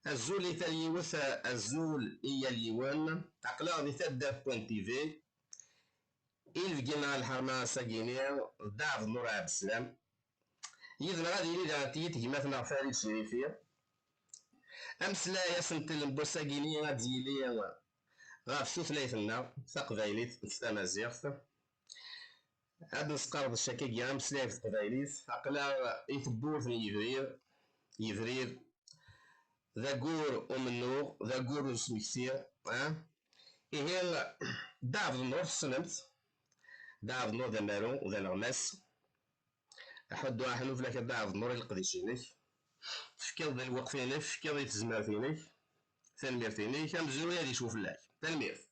الزول يثليوث الزول إيا اليوان عقلا غادي تبدا بوان تيفي إلفقنا الحرمة ساكينير ضعف نور عبد السلام يذن غادي يلي دار تيت كيما فريد شريفية أمسلا ياسنت البوساكيني غادي يلي غاف ثلاثنا تقبايليت تمازيغت هاد نسقارض الشكاكي أمسلا في تقبايليت عقلا يثبوث يفرير ذا قور ومنو ذا قور وسمكتير إيه دعف النور سنمت دعف النور ذا مارو وذا نغماس أحد واحد نوفلاك دعف النور القديشينيك فكيض ذا الوقفينيك فكيض يتزمرتينيك تنميرتينيك أمزوري هادي يشوف لك تنميرت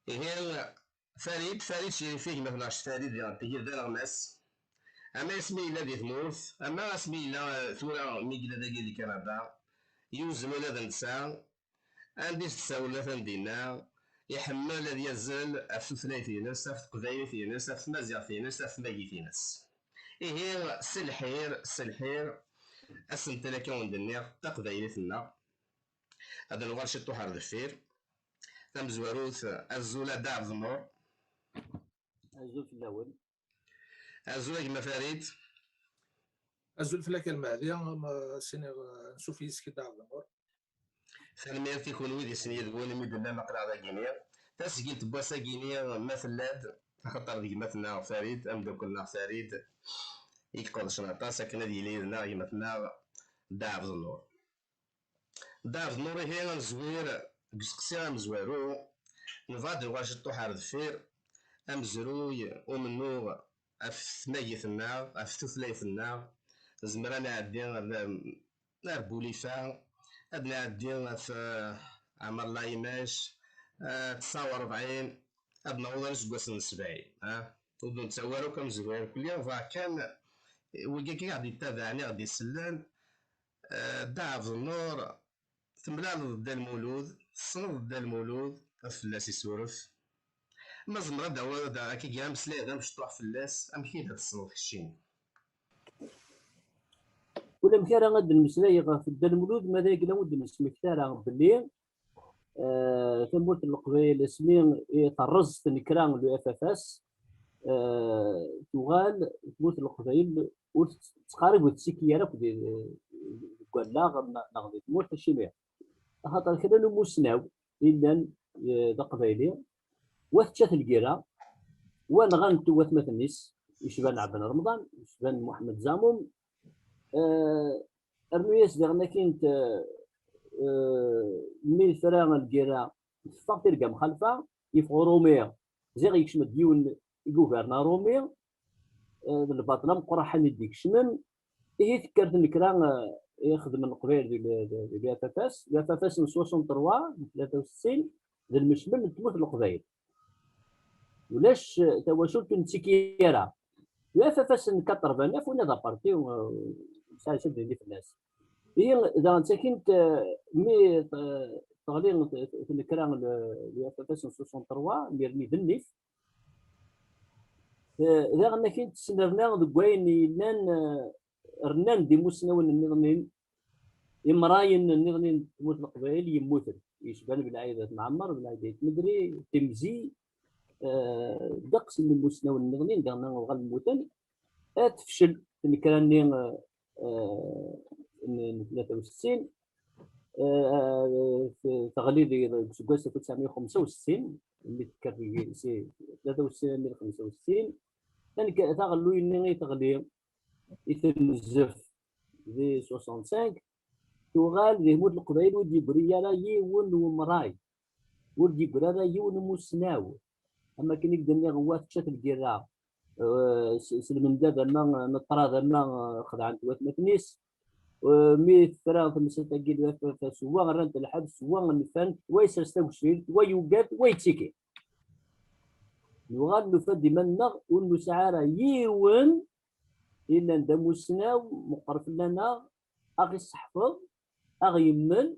إيه فريد شريفيه مثلا فريد ديال ذا نغماس أما اسمي إلا دي ثمورث أما اسمي إلا ثورا ميكلا داكي دي كندا يوزن ولا ذا نسا عندي تساولا ثندينا يحمل هذا يزال أفثلاثينس أفتقدايثينس أفتمازيغتينس أفتماجيتينس إيه سلحير أسنتلا كون دنيا تقدايثنا هذا نغال شتو حار دفير تمزواروث الزولة داع النور الزول في الاول الزولة كما فريد الزول في لك المعدية سيني نشوف يسكي داع النور فالمير تيكون ويدي سنية تقول ميدنا مقرع ذا كينيا تسجيل تبواسا كينيا مثلاد خاطر ديك مثلنا فريد أمدو كلنا فريد يقول شنطا ساكنة ديالينا يمثلنا داع النور داع النور هي زوير قسقسي مزوارو نفادر واش طوحار دفير أمزروي ومنو أفتماجيثنا أفتثلايثنا زمرانا عدين نربوليفا هاد نعدي في عمر الله يماش 49 هاد نعوض نسقوس من 70 ودو نتسوارو كمزوار كل يوم كان وكا كي غادي يتابعني غادي يسلم دعف النور تملال ضد المولود صنف ضد المولود فلاس يسورف ما زمرا داوا كي كيام سلاذا مشطوح فلاس ام كي تصنف الشين ولا مكان غاد المسلاي في الدار المولود ماذا قلنا ود نسمي كثار باللي ثموت القبيل اسمين طرز تنكران لو اف اف اس تغال ثموت القبيل وتقارب وتسيكيا راه قال لا نغدي ثموت الشيمير خاطر كذا لو مسناو الا ذا قبيلي وثشات الكيرا ونغنت وثمثنيس يشبان عبد رمضان يشبان محمد زاموم أرميس دغنا كنت ميل فران الجيرا فاطر قام خلفه يفغ روميا زي غيكشم ديون يغوفرنا روميا الباطنه مقرحه نديك شمن هي فكرت نكرا يخدم القبيل ديال افافاس افافاس من 63 63 ذا المشمل تموت القبيل ولاش تواشلت نتسكيرا افافاس نكثر بناف ولا ذا بارتي ساعه اللي في الناس هي اذا ساكنت مي تغلين في الكرام اللي في 63 اللي بنيف اذا غنا كنت سنرنا دوين لان رنان دي مسنون النغنين امراين النغنين تموت القبائل يموت يشبان بالعيدات معمر بالعيدات مدري تمزي دقس من مسنون النغنين دغنا غال الموتن تفشل في الكرام 63 في تغليظ سكواسة 1965 اللي تكرر سي 63 65 كان تغلو يني تغليظ يتنزف في 65 تغال ذي مود القبائل ودي بريالا يون ومراي ودي بريالا يون مسناو اما كان يقدر غوات شات الكيرا سلمن دابا ما نطرا ما خدعت وثمثنيس مي ثرا في مسيطة كيلو سوا غرانت الحد سوا نفان ويسر ستوشيل ويوقات ويتسيكي نغاد نفاد ديما ونو سعارة يون إلا ندمو السناو مقرف لنا أغي الصحفظ أغي يمن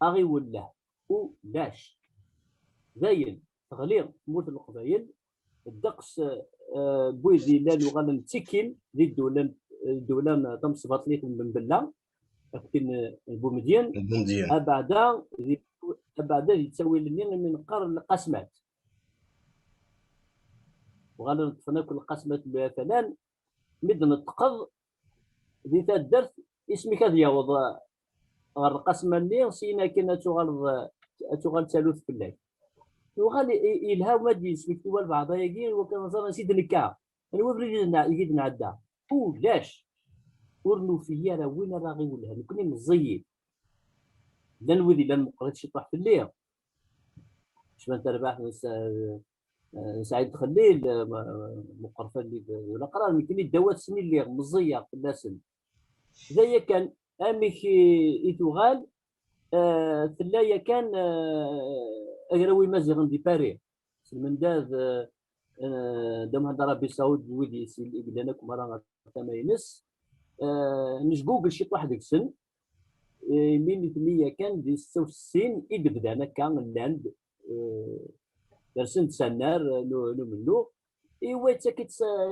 أغي وله ولاش زين تغليظ موت القبايل الدقس بويدي لا نغاد نتسكين ذي الدولة تمصفط ليك من بلا لكن البومدين البومدين أبعد يتساوي لني من قرن القسمات، وغالا نطفنا كل قسمات مثلا مد نتقض ذي تدرت اسمك هذا يعوض غير القسمة اللي سينا كنا تغال تالوث في الليل وغال يلها ما دي اسمك توا البعض يجي وكان نصير نسيت نكا انا وفريد يجي نعدى ولاش ورنو فيا راه وين راه غير ولا كوني مزيد لا نودي لا مقريتش يطيح في الليل شبان تربح سعيد خليل مقرفه اللي ولا قرا يمكن الدوات سنين اللي مزيه في الناس زي كان اميك يتوغال ثلايا كان اغراوي مازيغن دي باري من داز دم هذا ربي سعود ودي سي لانكم راه تماينس نجوج شي واحد السن من ثلايا كان دي 66 يبدا انا كان لاند درسنت سنار لو منو ايوا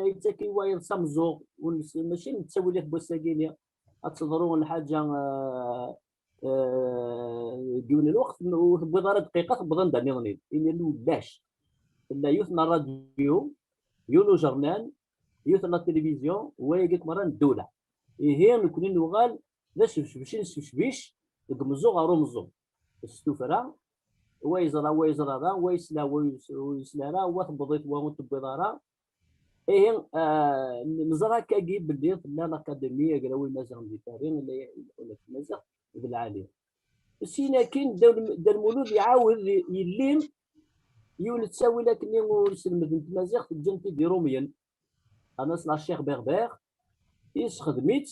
يتاكي وايد سامزو ماشي نتساوي ليه بوساكينيا تنظروا الحاجه ديون الوقت بضع دقيقه بضع دانيوني اللي لاش لا يثنى الراديو يونو جرنان يثنى التلفزيون ويجيك مرة الدوله هي نكون نوغال لاش باش يقمزو غارو مزو السفره ويزرا راه ويسلا راه وثبضيت وتبضارا ايه نزرا كاجي باللي في الاكاديميه قراوي مازال دي تارين ولا في مازال بالعالي سينا كاين دا المولود يعاود يلين يولد تساوي لكن ورسل مدينه مازال في الجنة دي روميان انا صلا الشيخ بغبير يس خدميت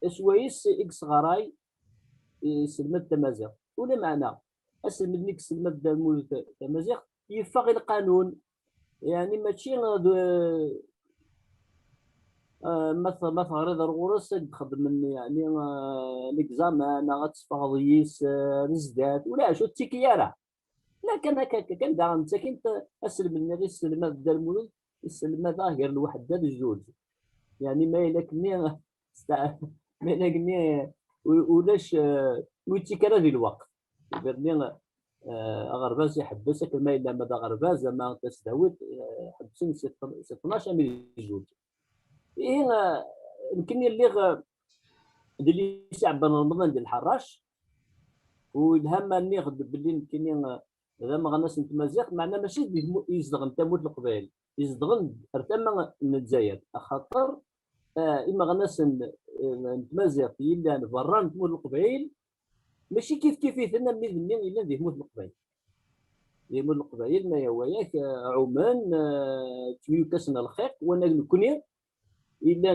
اسويس اكس غراي سلمت تمازيغ ولا معنا اسلم نيك سلمت دا المولود تمازيغ يفاغ القانون يعني ماشي مثلا غير الغرس تخدم يعني ليكزامان غتصفاضيس رزدات ولا شو التيكياره لا كان دا انت كنت اسلم من السلمه دا المولود السلمه ظاهر الواحد دا الجوج يعني ما يلكني ما يلكني ولاش ويتيكالا ديال الوقت برني غرباز يحبسك ما الا مدى غرباز ما تستهوت حبسين 12 من الجوج إيه يمكن اللي اللي شعب رمضان ديال الحراش والهم اني غد باللي يمكن اذا ما غناش نتمازيغ معنا ماشي يزدغن تموت القبائل يزدغن ارتما من الجزائر خاطر اما غناش نتمازيغ الا برا نتموت القبائل ماشي كيف يثنى من الا يموت القبائل يموت القبائل ما هو ياك عمان تيوكسنا الخيق وانا نكوني الا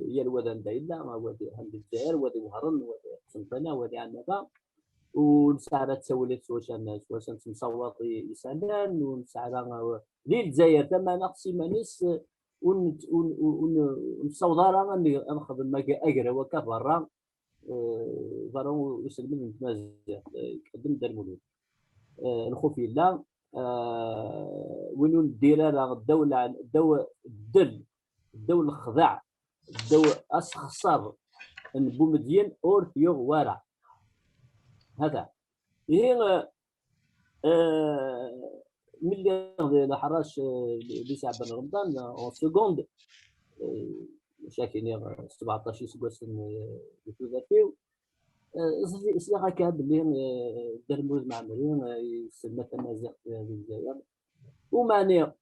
هي الودان دا الا وادي حمد الجزائر وادي مهرن وادي قسنطينه وادي عنابه ونسعى تسولت سواشان تصوت يسالان ونسعى لي الجزائر تما نقصي مانيس ونصوضها راه ناخذ اجر وكا برا برا يسلم من تمازيغ يقدم دار المولود الخوف لا وين ندير راه الدوله الدول الخضع الدول أسخصر بومدين أور فيو وارع هذا هي ملي الحراش ليس بن رمضان اون سكوند شاكين 17 سكوسن يتوذاكيو سي هكا بلي درموز معمرين يسمى تمازيغ في الجزائر وماني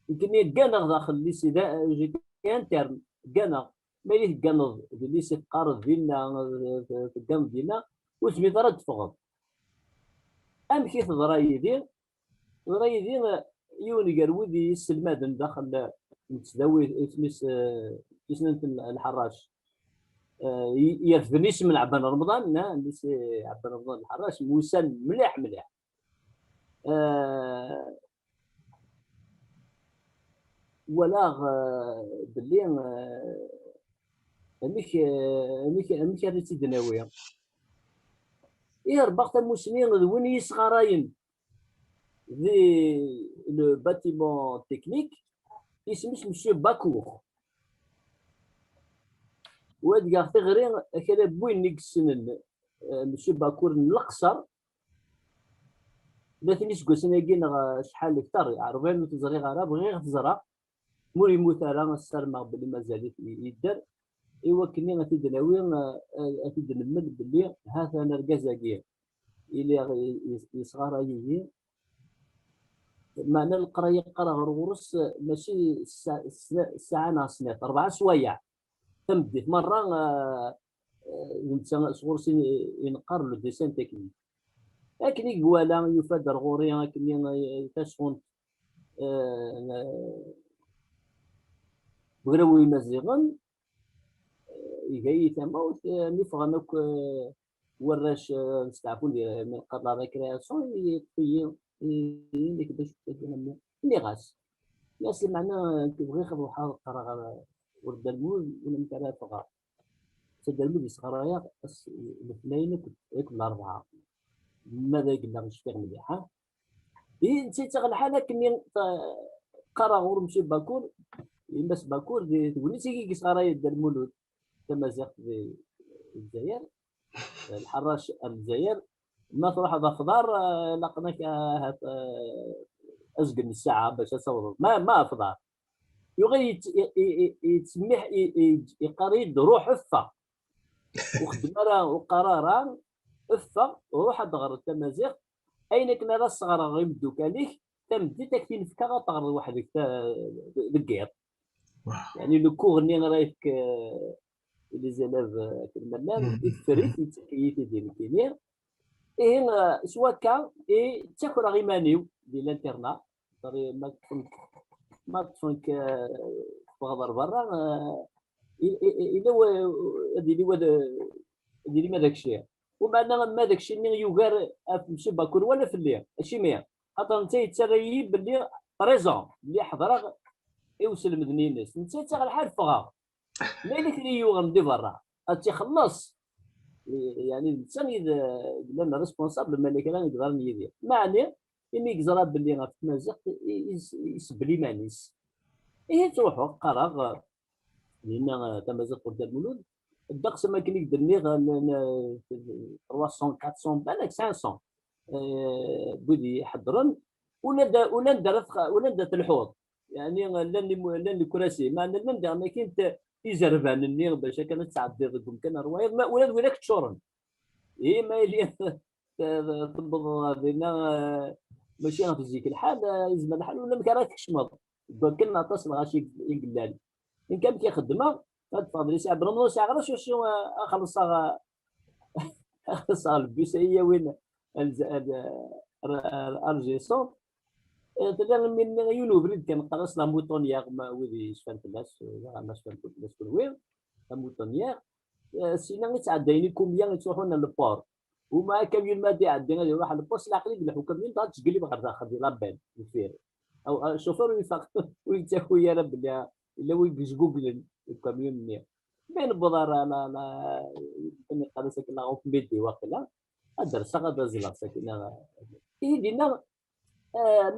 يمكن كان داخل لي سيدا جي انترن كان ماليه كان اللي سيقارض ديالنا في الكام ديالنا وسميت راه تفغض ام كي تضرا يدير يوني قرود يسلماد داخل نتداوي اسميس كيسنت الحراش يرفني اسم عبان رمضان ناس عبان رمضان الحراش موسى مليح ولا باللي اميك هذه تدناويه ربقت المسلمين وين يصغراين ذي لو باتيمون تكنيك اسمه مسيو باكور واد كاع تغري كذا بوين نيكسن مشي باكور القصر لا تنيش كوسناكين شحال اكثر 40 تزري غير بغي تزرع مور يموت على السرمه بلي مازال يدار. ايوا كني غتيد ناوي غتيد نمد بلي هذا انا الكازاكيه الى يصغر يجي معنى القرايه قرا غرغرس ماشي الساعه ناقص 4 سوايع تمديت مره صغور سين ينقر لو ديسان تكنيك لكن قوالا يفادر غوري لكن تشغل بغراوي مزيغن يجي تما نفغنك وراش نستعفون من قبل ريكرياسيون يطيي اللي كداش اللي غاس ناس معنا كيبغي يخرج حال قرا ورد المول ولا مترافقه سد المول يصغر الاثنين ياكل الاربعه ماذا قلنا نشتغل مليح نسيت الحاله كني قرا غور مشي باكور يمس باكور تقول لي سيكي صغار يدير المولود كما زاق في الجزائر الحراش الجزائر ما تروح هذا خضار لقناك ازقن الساعه باش تصور ما خضار يغي يتسمح يقريد روح افا وخدمه وقرارا افا وروح دغر التمازيغ اين كنا راه الصغار غيمدوك عليك تمدي تكفي نفكا غتغرد وحدك دكير يعني لو كورني رايك لي زيلاف كالملان يفريت يتكيف ديال الكيمياء ايه سوا كان اي تاكل غيمانيو ديال الانترنا ما تفونك تغدر برا الا ديري ما داكشي ومعنا ما داكشي اللي يوغار ماشي باكور ولا في الليل ماشي مية خاطر انت يتسري باللي ريزون اللي حضر يوصل مدني الناس انت تاع الحال فغا مالك اللي يوغم برا تيخلص يعني الانسان اذا لان ريسبونسابل مالك راه يقدر يدير معني ملي يقزر باللي غتمازق يسب لي مانيس ايه تروحوا قرا لان تمازق قدام المولود الدقس ما كان يقدر نيغ 300 400 بالك 500 بودي يحضرن ولا ندرت الحوض يعني لان كراسي ما عندنا ما كاين يزربان النير باش كانت تعدي ضدهم كان روايض ولاد ولاك تشورن اي ما اللي تبض بينا ماشي غتجيك الحال يزمن الحال ولا ما كراك تشمض كنا تصل غاشي يقلال ان كان كيخدمها تفضل ساعه برمضان ساعه غير شو خلصها خلصها البيس هي وين الارجيسون تقدر من يونو بريد كان قرص لا موطونيير ما ودي شفان الناس ما شفان الناس كلوين لا موطونيير سينا يتعديني كومبيان تروحون للبور وما كاميون ما دي عندنا يروح للبوست العقلي يقول لك كاميون تقلب غير داخل ديال لابين الفير او الشوفور يفاق ويتا خويا راه بلي الا ويجوج جوجل الكاميون منيح بين بضار لا كان قال ساكن لا في بيدي واقيلا هذا صغا زلا ساكن اي دينا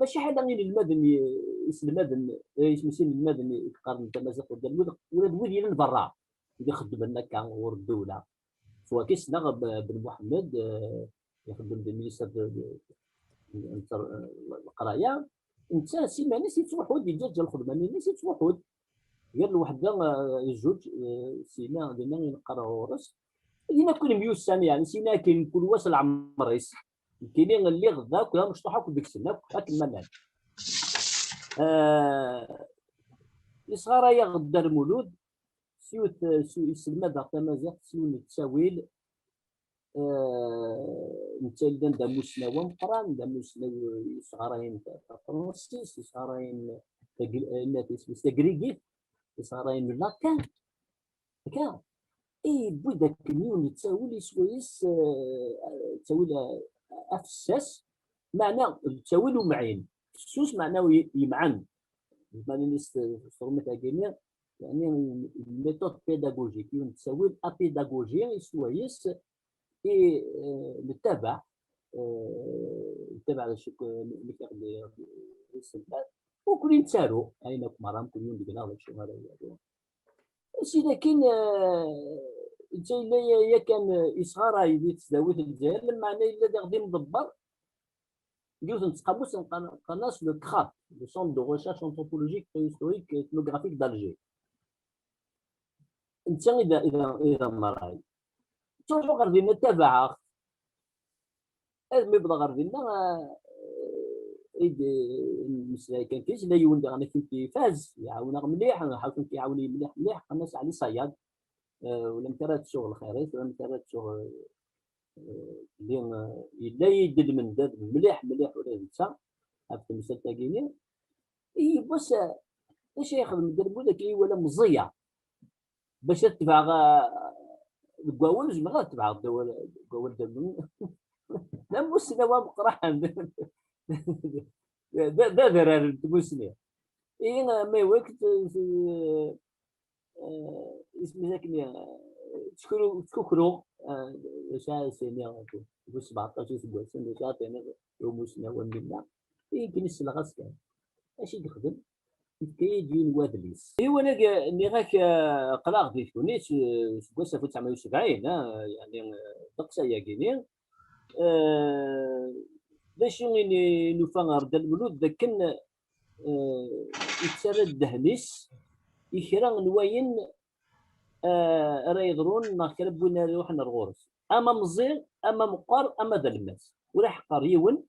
ماشي حاجه غير المدني اسم المدن يسمى المدني يقارن تمازق قدام ولاد ولد برا يخدم لنا كان غور الدوله سواء كيسنا بن محمد يخدم بالمينيستر القرايه انت سيماني تروحوا ديجا الخدمه ملي تروحوا غير وحده الجوج سينا عندنا نقراو رس هنا كل 100 سنه يعني سينا كاين كل واصل عمريس كاينين اللي غدا كلها مشطوحه كل ديك السنه هاك المنال الصغار يا غدا المولود سيوت يسلم هذا تمازيغ سيون التساويل انت اللي ندا مسنوى مقران ندا مسنوى صغارين فرونسيس صغارين تاكريكيت صغارين لاكان هكا اي بوي داك اليوم يتساوي سويس تساوي افساس معناه تساوي معين سوس معناه يمعن معناه نستخدم تاع يعني الميثود بيداغوجيك تساوي الابيداغوجيا سويس اي نتابع نتابع اللي كيقضي السلطات وكل نتسالو اينك مرام كل يوم قلنا هذا الشيء هذا سي لكن انت الا يا كان يصغر يدي تسداوي الجزائر لما انا الا غادي مدبر جوز نتقابوس قناص لو كراب لو سونتر دو ريشيرش انثروبولوجيك هيستوريك اثنوغرافيك دالجي. انت اذا مراي توجو غادي نتابعها المبدا غادي المسألة كان كاين لا يولد انا كنت فاز يعاونا مليح انا حاولت كيعاوني مليح الناس على صياد ولم ترى شغل خيرات ولم ترى شغل اللي الا يدد من داد مليح ولا ينسى هذا المثال تاعيني اي بس اش يخدم الدرب ولا كي ولا مزيع باش تتبع القواول جمع تتبع القواول درب لا مستوى مقرحن دا درار تقولسني اي ما وقت اسمي ذاك تكوكرو شا سينيا في 17 سنه سنه شاطين روموسنا ومنا يمكن السلغاس كان اش يخدم كيجي وادليس ايوا انا اللي غاك قلاق ديال تونس سكواس 1970 يعني دقسه يا كيني باش نوفا رد المولود ذاك يتسرد الدهليس يكرا نواين راه يضرون ناكرب وين نروح نرغورس اما مزير اما مقار اما دلماس ولا حقر يون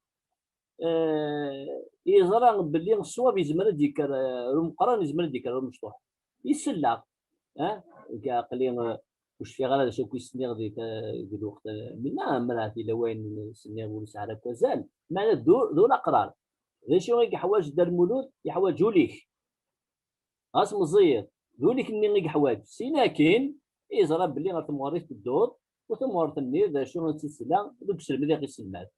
يزرع باللي الصواب يزمر ديكر المقران يزمر ديكر المشطوح يسلع قليل واش في غير شو كيسنيغ ديك الوقت منا مراتي لوين سنيغ ونسعر كوزال معنى دول اقرار غير شو يحواج دار المولود يحواجوا ليك راس مزير ذوليك اللي حواج سي لكن يزرى باللي غتموريت الدور وتمورت النير شو غتسلا دوك الشرب اللي غيسلمات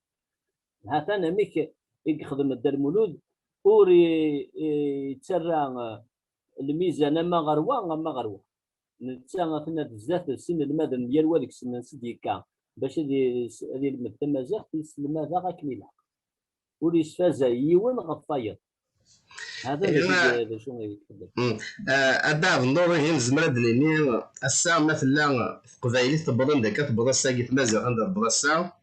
هذا انا ميك يخدم الدار المولود وري يتسرى الميزان ما غروه نتا فينا بزاف السن المدن ديال والك سن سديكا باش هذه التمازيغ تسلم هذا غاكميلا ولي سفازا يون غطاير هذا شنو يتكلم أداء النور هي زمرد ليني الساعة مثلا في قبايلي تبضن داك تبضا ساقي تمازيغ عند بلاصة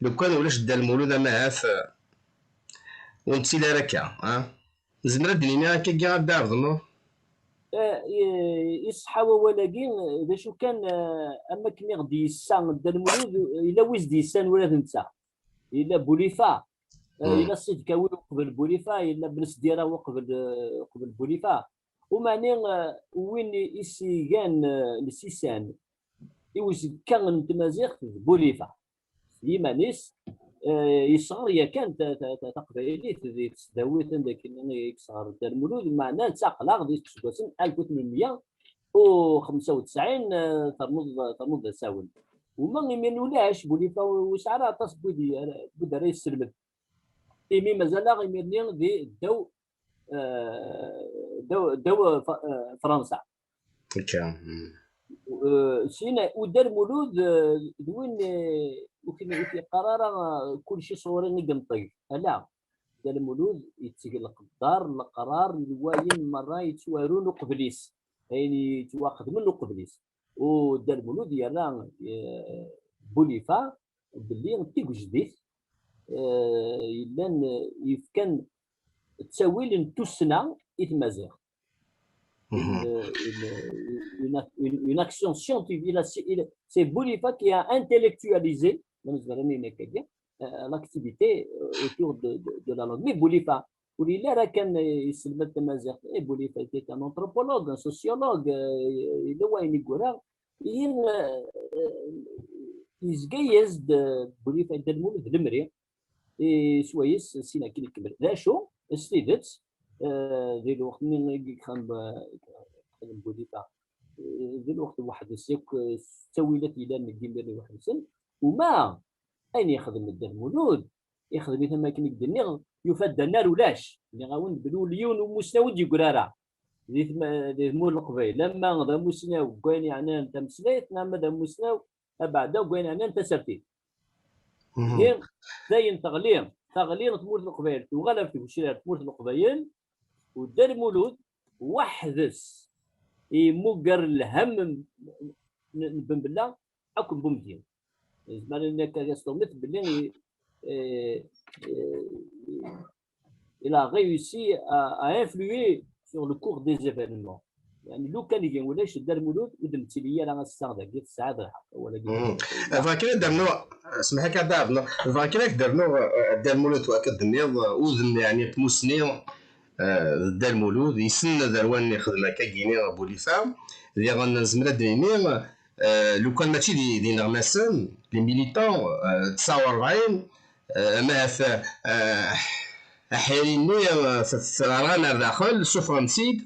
لو كان ولاش دا المولود ما هاف ونتي لا ركا زمرد ليني هكا كاع أداء النور يصحى ولكن اذا شو كان اما كني غادي يسان دا المولود الا ويز ديسان ولا تنسى الا بوليفا الا الصيد كاوي قبل بوليفا الا بنس ديالها قبل بوليفا ومعني وين يسيغان السيسان يوز كان تمازيغ بوليفا يمانيس يصغر يا كان تقبيلي تداويت عندك يصغر دار المولود معناه تساقلا غادي تسكوسن 1895 ترمض ساون وما يمنولاش بوليفا وشعرها تصبودي بدا يسلم إيمي مازال غيميرني دي دو فرنسا سينا ودار مولود دوين وكي قرار كل شيء صوري نقنطي لا دار المولود يتسقل القدار القرار الواين مره يتوارون قبليس يعني يتواخذ منه قبليس ودار المولود يرى بوليفا باللي تيكو جديد إلا يفكن تساوي توسنا يتمازيغ une action scientifique. C'est Bolifa qui a intellectualisé l'activité autour de la langue. Mais Bolifa, Bolifa était un anthropologue, un sociologue, يزقيز بوليفا يدلمون بالمري سويس سينا كي كبر ذا شو استيدت ذي الوقت من كان بوليفا ذي الوقت واحد السيك سويلت الى ندير واحد السن وما اين يخدم الدلمولود يخدم مثل كي ندير يفاد النار ولاش اللي غاون بدو ليون ومستوى يقرارا ذي مول القبيل لما ذا مسناو كاين يعني انت مسليت نعم ذا مسناو بعد وين انا انت سرتي هي زين تغلير تموت القبائل وغلب في الشارع تموت القبائل ودار مولود وحدث يمقر الهم نبن بالله اكون بومدين زعما انك كاستوميت باللي il a réussi à influer sur le cours des événements. يعني لو كان يقول دار مولود ودمت لي انا الساعه ديال الساعه الحق ولا فاكر درنو اسمح لك دابنا فاكر درنو دار مولود وكدنيض وزن يعني تموسني دار مولود يسن دروان خدمه كاكيني بوليفا اللي غنزمر ديني لو كان ماشي دي نغماسن لي ميليتون 49 ما في حيريني في رانا داخل سوف نسيت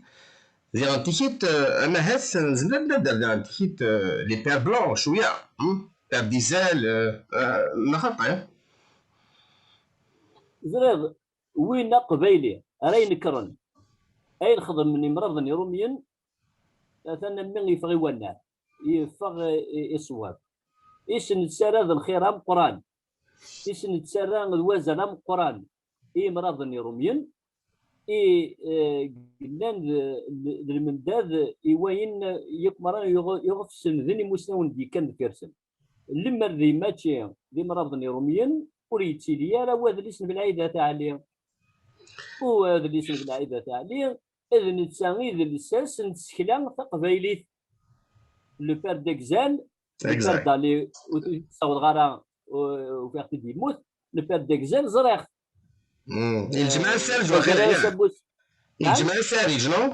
دي غنتيكيت انا هاس نزمر نبدا غنتيكيت لي بير بلون شويه بير ديزال نخطي زريغ وين قبيلي راي نكرن اي نخدم مني مرض روميا ثنا من يفغي ونار يفغ يصواب ايش نتسرى الخير ام قران ايش نتسرى الوزن ام قران اي مرض روميا اي قلنا المنداد يوين يكمر يغفسن ذني مسنون دي كان كرسن لما ذي ماتشي ذي مرض روميا وريتي لي راه هذا اللي اسم بالعيده تاع لي وهذا اللي اسم بالعيده تاع لي اذن تساني ذي الساس نتسكلا تقبيليت لو بير ديكزال لو بير دالي وتصور غارا وفيغتي دي موت لو بير ديكزال زريخ الجماعه السارج واخا الجماعه السارج نو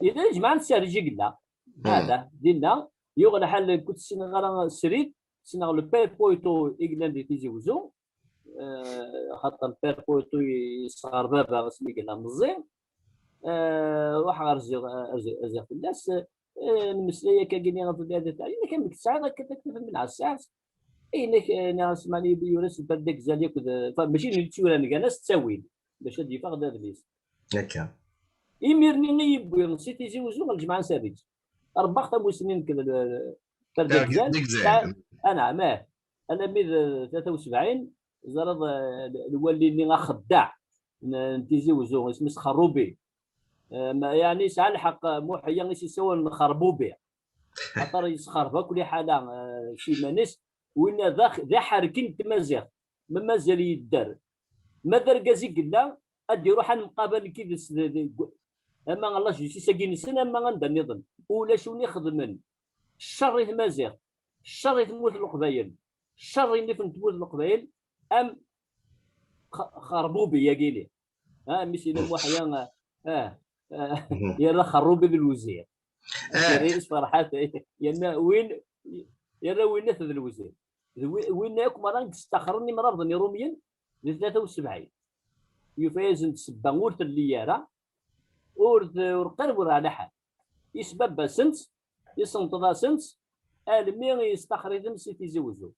اذا الجماعه السارج قلنا هذا دينا يغلى حل كنت سنه غارا سريت سنة لو بير بويتو إجلان دي تيزي وزو خاطر البير بويتو يصغر بابا اسمي قلنا مزيان واحد أرزق في الناس المسلية كاكيني غير في البلاد تاعي كان ديك الساعة كتكتب من على الساعة إنك ناس ماني بيورس بدك زاليك ماشي نتشوي أنا ناس تساوي باش هادي فاقد هذا ليس هكا يميرني نيبوي نسيت يزي وزو الجماعة ساريج 4 سنين كذا ديكزال انا انا ميد 73 زرد الولي اللي خداع نتيزي وزو اسمه خروبي يعني ساعه الحق موحيه غير يسوى نخربوا به خاطر يسخربها كل حاله شي مانيس وين ذا حاركين تمازيغ ما مازال يدار ما دار كازي قلا ادي روح نقابل كي اما الله جي ساكين سنه ما غندير نظن ولا شو نخدم الشر يتمازيغ الشر يتموت القبايل الشر اللي في تموت القبايل ام خربوا بيا قيلي ماشي موحيا يلا خروبي بالوزير رئيس فرحات وين يلا وين نفذ الوزير وين ياك مرة تستخرني مرض روميا ل 73 يفاز نتسبا ورث اللياره ورقرب على حال يسبب سنت يصنط سنت المي يستخرج سيتي زوزو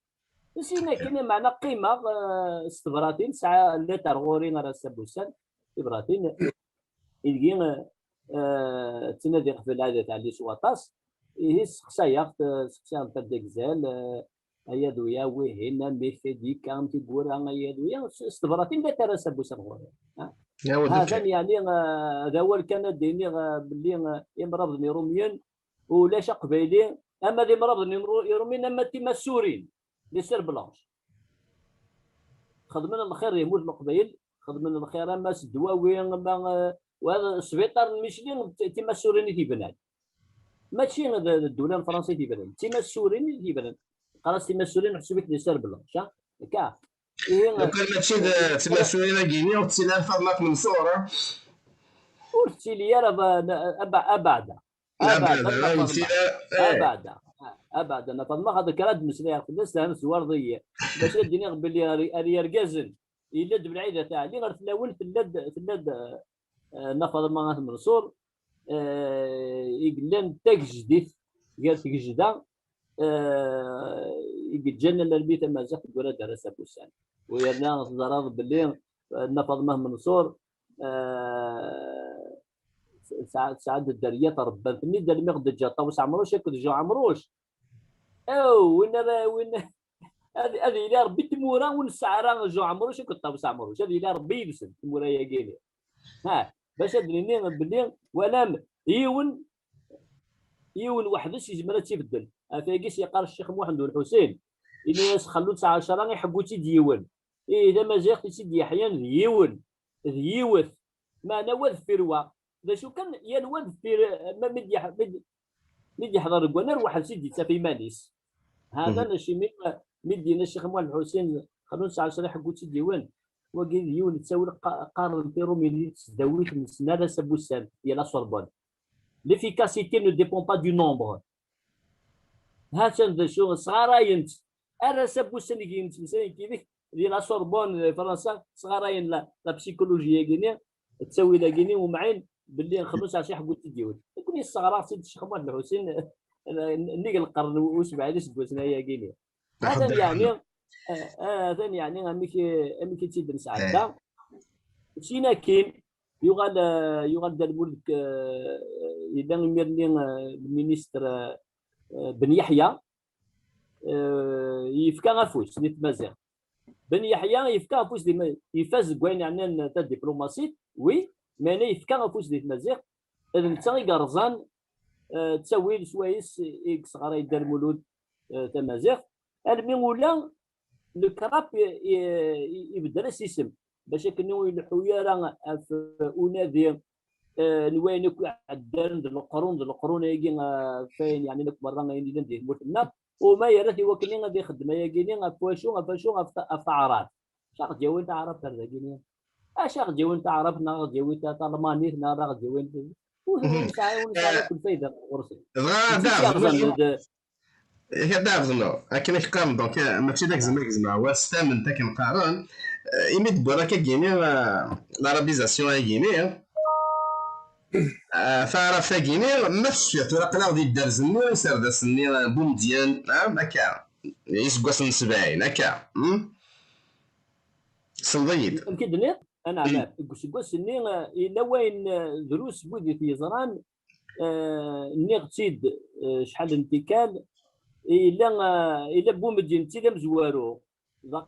نسينا كاين معنا قيمه استبراتين ساعه لا ترغورين راه سبوسان استبراتين يلقين تنادي في العاده تاع لي سواطاس هي سقسايا تاع ديكزال هيا دويا وهنا ميفيدي كام تيقول هيا دويا استبراتين لا ترى سبوسان غورين هذا يعني هذا هو كان ديني باللي يمرض روميين ولا شق قبيلي اما ذي مرض روميين اما تيما السوريين لي سير بلانش خدمنا الخير يموت القبيل خدمنا الخير اما الدواوي اما وهذا السبيطار ميشلين تيما السوريين تيبنان ماشي الدوله الفرنسيه تيبنان تيما السوريين تيبنان خلاص تيما السوريين حسبت لي سير بلانش هكا لو كان ماشي تما السوريين كيني وتسينا فاطمه منصور قلت لي يا ابعد انا فاطمه هذا كلام مسليه الناس نفس ورديه باش الدنيا باللي يرقزن يلد بالعيده تاع اللي غير تلاول في اللد نفض ما منصور يقلن تاك جديد قالت جديده يجينا للبيت مازال تقول درس بوسان ويرنا ضرب باللي نفض ما منصور سعد الدريه ربان في الندى اللي مغد جاطا وسع عمروش ياكل جو عمروش او وين هذه الى ربي تمورا والسعران جو عمروش ياكل طاوس عمروش هذه الى ربي يلبس تمورا يا قيلي باش ادريني باللي ولا يون يول واحد يجمر تيبدل فايقيس يقال الشيخ محمد الحسين الناس خلو 19 يحبوا تيديون اذا ما جاك سيدي يحيى ديون ديوث ما نوذ في روا اذا شو كان ينوذ في ما مدي يحضر قلنا واحد سيدي في ماليس هذا نشي مدينا الشيخ محمد الحسين خلو 19 يحبوا تيديون وقال ديون تساوي قارن في رومي تسداويت من سنه سبوسان ديال سوربون. L'efficacité ne dépend pas du nombre. هذا شو صغارين انا سبوسني كينت مثلا كيفك ديال لا سوربون فرنسا صغارين لا بسيكولوجيا كينيا تسوي لا كيني ومعين باللي نخلص على شي حق تديول كون الصغار سيد الشيخ محمد الحسين نيق القرن وسبعه سبوسنا هي كينيا هذا يعني هذا يعني امي تيدرس عدا شينا كاين يغال دار الملك اذا ميرني المينيستر بن يحيى يفكا غافوس نيت مازال بن يحيى يفكا غافوس يفاز كوين يعني تاع الدبلوماسي وي مانا يفكا غافوس نيت مازال انت غارزان تسوي سوايس اكس غرا يدار مولود تاع مازال المي ولا لو كراب يبدل السيستم باش كنو يلحوا راه في انادي نوينك عدان القرون يجي فين يعني لك برا غادي ندير مرتنا وما يرثي وكني غادي يخدم يا كيني فاشو اعراض شاق ديال انت عرفت هذا كيني شاق ديال انت عرفنا غادي وانت طالماني هنا راه غادي وانت ونسعى كل فايده ورسل هذا كما كان دونك ماشي داك زعما هو ستامن تاع كنقارن يمد بولا كيني لارابيزاسيون غيني فعرف كيني ماشي تراقنا غادي يدار زني يسير دا سني بومديان هكا يسقاس من 70 هكا صليت يمكن انا عارف يسقاس سني الا وين دروس بودي في زران نغتيد شحال انتكال الا بومدين تي مزوارو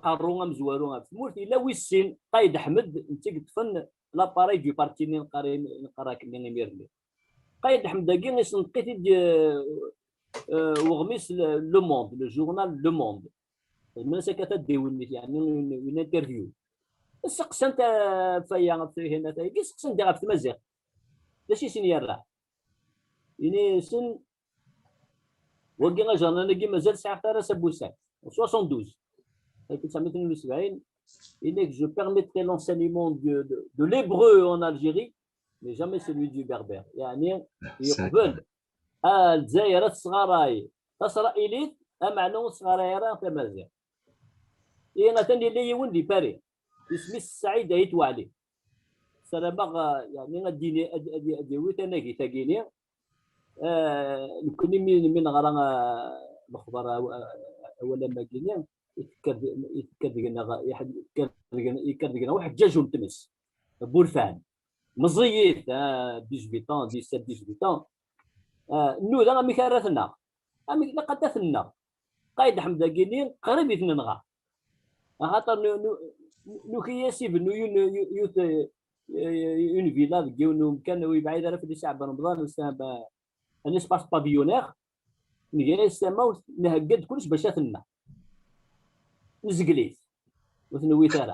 قارو مزوارو في مورت الا ويسين قايد احمد انت كتفن لاباري دو بارتي نقراك اللي ميرلي قايد احمد كي نسنقيت وغميس لو موند لو جورنال لو موند المسكه ديولني يعني اون انترفيو السقس انت فيا هنا كي سقس انت في مزيغ ماشي سينيار راه يعني سن وكي جانا كي مازال ساعه تاع سبوسان 72 1972 je permettrai l'enseignement de l'hébreu en Algérie mais jamais celui du berbère يعني يقبل الجزائر الصغاراي اسرائيليت معنو صغاراي تاع مازال انا ثاني اللي يولي باري اسمي السعيد ايتو علي سلامه يعني غادي ادي انا كي تاكيني كوني من غرا الاخبار اولا ما كاينين يكردقنا واحد جاجو تمس بورفان مزيت 18 17 نو ذا مي كارثنا امي لقدتنا قايد حمد كاينين قريب يتنغا خاطر نو كياسي بنو يوت اون فيلا كيونو كان بعيد على في شعب رمضان وسام ان اسباس بافيونير نجي السما نهقد كلش باش اثنا نزقليت وثنوي ترى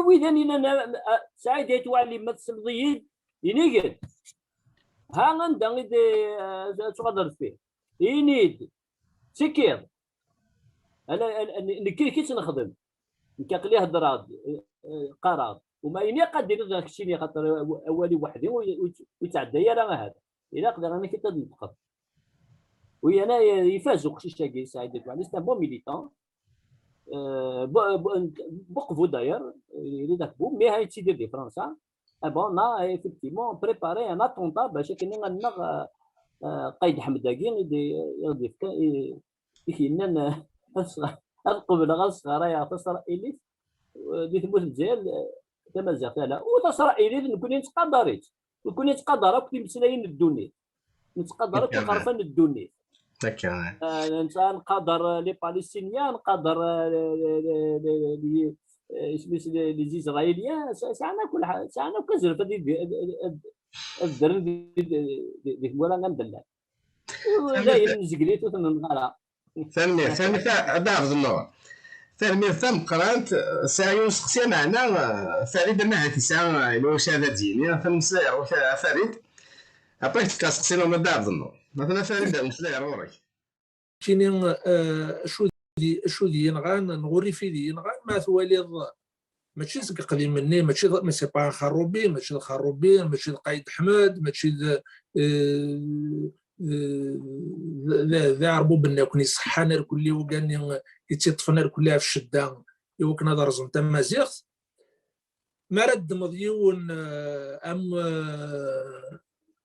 وي ثاني انا سعيد يتوالي مثل ضيد ينيقد ها غندغ تقدر فيه ينيد سكير انا كي نخدم نكاقليه الدراد قرار وما يني قادر داك الشيء خاطر اولي وحدي ويتعدى يا راه هذا الا قدر انا كي تنطق وي انا يفازوا قشيش تاعي سعيد يعني سي بون ميليتون بوقفوا داير اللي داك بو مي هاي تيدير دي فرنسا بون نا ايفيكتيمون بريباري ان اتونتا باش كاين غنغ قايد حمد كي يغدي كاين قبل غصغر يا تصر اليف دي تموت الجزائر تمازغ لا وتصر اليف نكون نتقدريت نكون نتقدر كنت مسلاين الدنيا نتقدر كنعرفان الدنيا الانسان قدر لي بالستينيان قدر لي اسرائيليين ساعنا كل حاجه ساعنا كزرف الدرن ديك مولا غندلع جاي نزقليتو تنغالا ثاني دار النور ثاني ثم قرانت سايو سقسي معنا فريد ما تسعى لو شهاده دينيه فنسى واش فريد ابري تسقسينا من دار النور مثلا فريد نسلا روحك كاينين شو دي ينغان نغوري في دي ينغان ما ثوالي ماشي زق قديم مني ماشي ما سي با خروبي ماشي الخروبي ماشي القايد حماد ماشي ذا ربو بنا كوني صحانا كلي وكاني يتطفنا كلها في الشده يوكنا درزن تما زيغ ما رد مضيون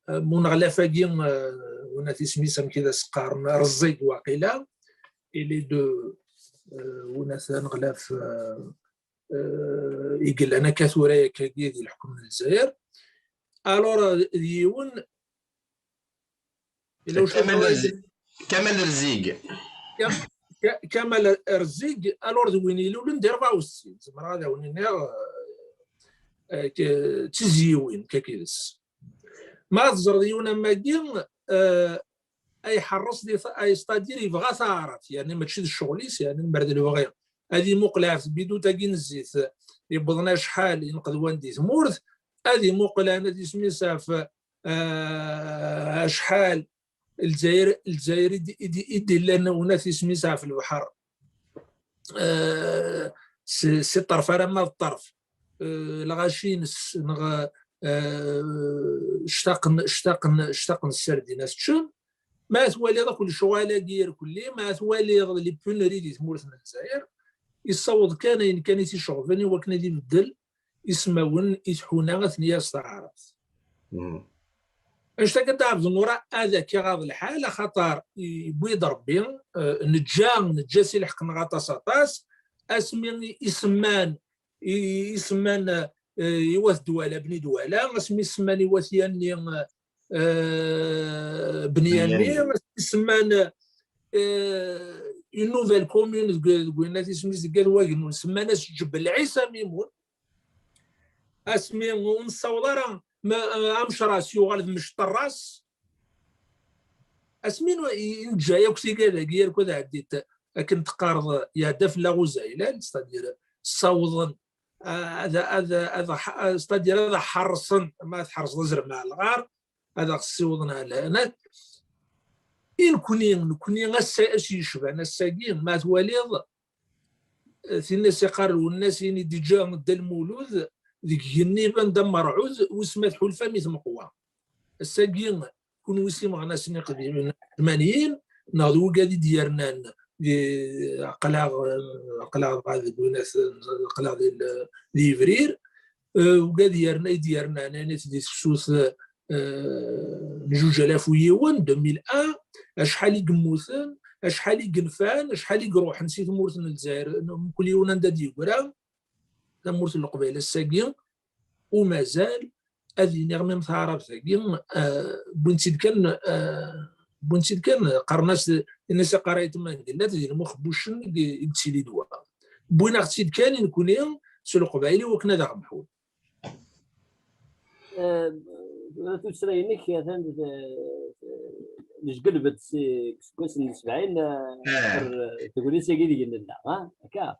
مون غلافاكين وناتي سميسم كذا سقارن رزيق واقيلا الي دو وناس نغلاف يقول انا كثوريه كديال الحكم الجزائر الور ديون كمال رزيق كمال رزيق الور دويني لو ندير 64 زعما هذا وين تزيوين ككيس ما تزرديونا ماكين اي حرص دي اي ستادير يبغى ثارت يعني ماشي الشغليس يعني المرد اللي بغى هذه مقلعه بدو تاكين الزيت يبضنا شحال ينقذ واندي ثمورث هذه مقلعه نادي سميتها في شحال الجزائر يدير لنا وناس سميتها في البحر سي طرف راه ما الطرف الغاشين اشتاق السردين تشون ما ثوالي هذا كل شغاله ديال كلي ما ثوالي لي بونري دي تمورثنا الجزائر يصوض كان يتشغفني وكنا دي بدل يسمون يتحونا ثنيا استعارات اش كتعرف نورا هذا كي غاض الحال خطر بويض ربي نجا سي لحق نغاطا ساطاس اسمي يسمان يواث دواله بني دواله اسمي يسمان يواث ياني بنياني يسمان une nouvelle commune قلنا تسمي قال واقن سمانا جبل عيسى ميمون اسمي ونصور امشراسيو غالب مش طراس اسمين جايه وكسي كذا غير كذا عديت كنت قارض يا دف لا غزايلان استدير صوضن هذا استدير هذا حرصن ما تحرص زر مع الغار هذا صوضنا لهنا إن كوني غساء يشبع نساقين ما تواليض ثنا سيقار والناس يعني ديجا مدى المولود ذيك النيبان دا مرعوز وسمات حلفة مثل مقوى الساقين كون وسيم غنا سنين قديم 80 ناضو قادي ديالنا قلاغ هذا وناس قلاغ ليفرير وقادي ديالنا انا تدي سوس 2000 ويوان 2001 شحال يقموثن شحال يقنفان شحال يروح نسيت مورثنا الجزائر كل يوم ندادي قرا مورث القبيله الساقين ومازال هذه نغمه مثارة ساقين بنتي كان قرناس الناس قرايت ما قلنا تجي المخبوشن يتسيلي دوا بوين اختي كان نكون يوم سلو قبائلي وكنا ذا محول تسرينك يا ثان نجقلبت كويس 70 تقولي ساقي لنا ها هكا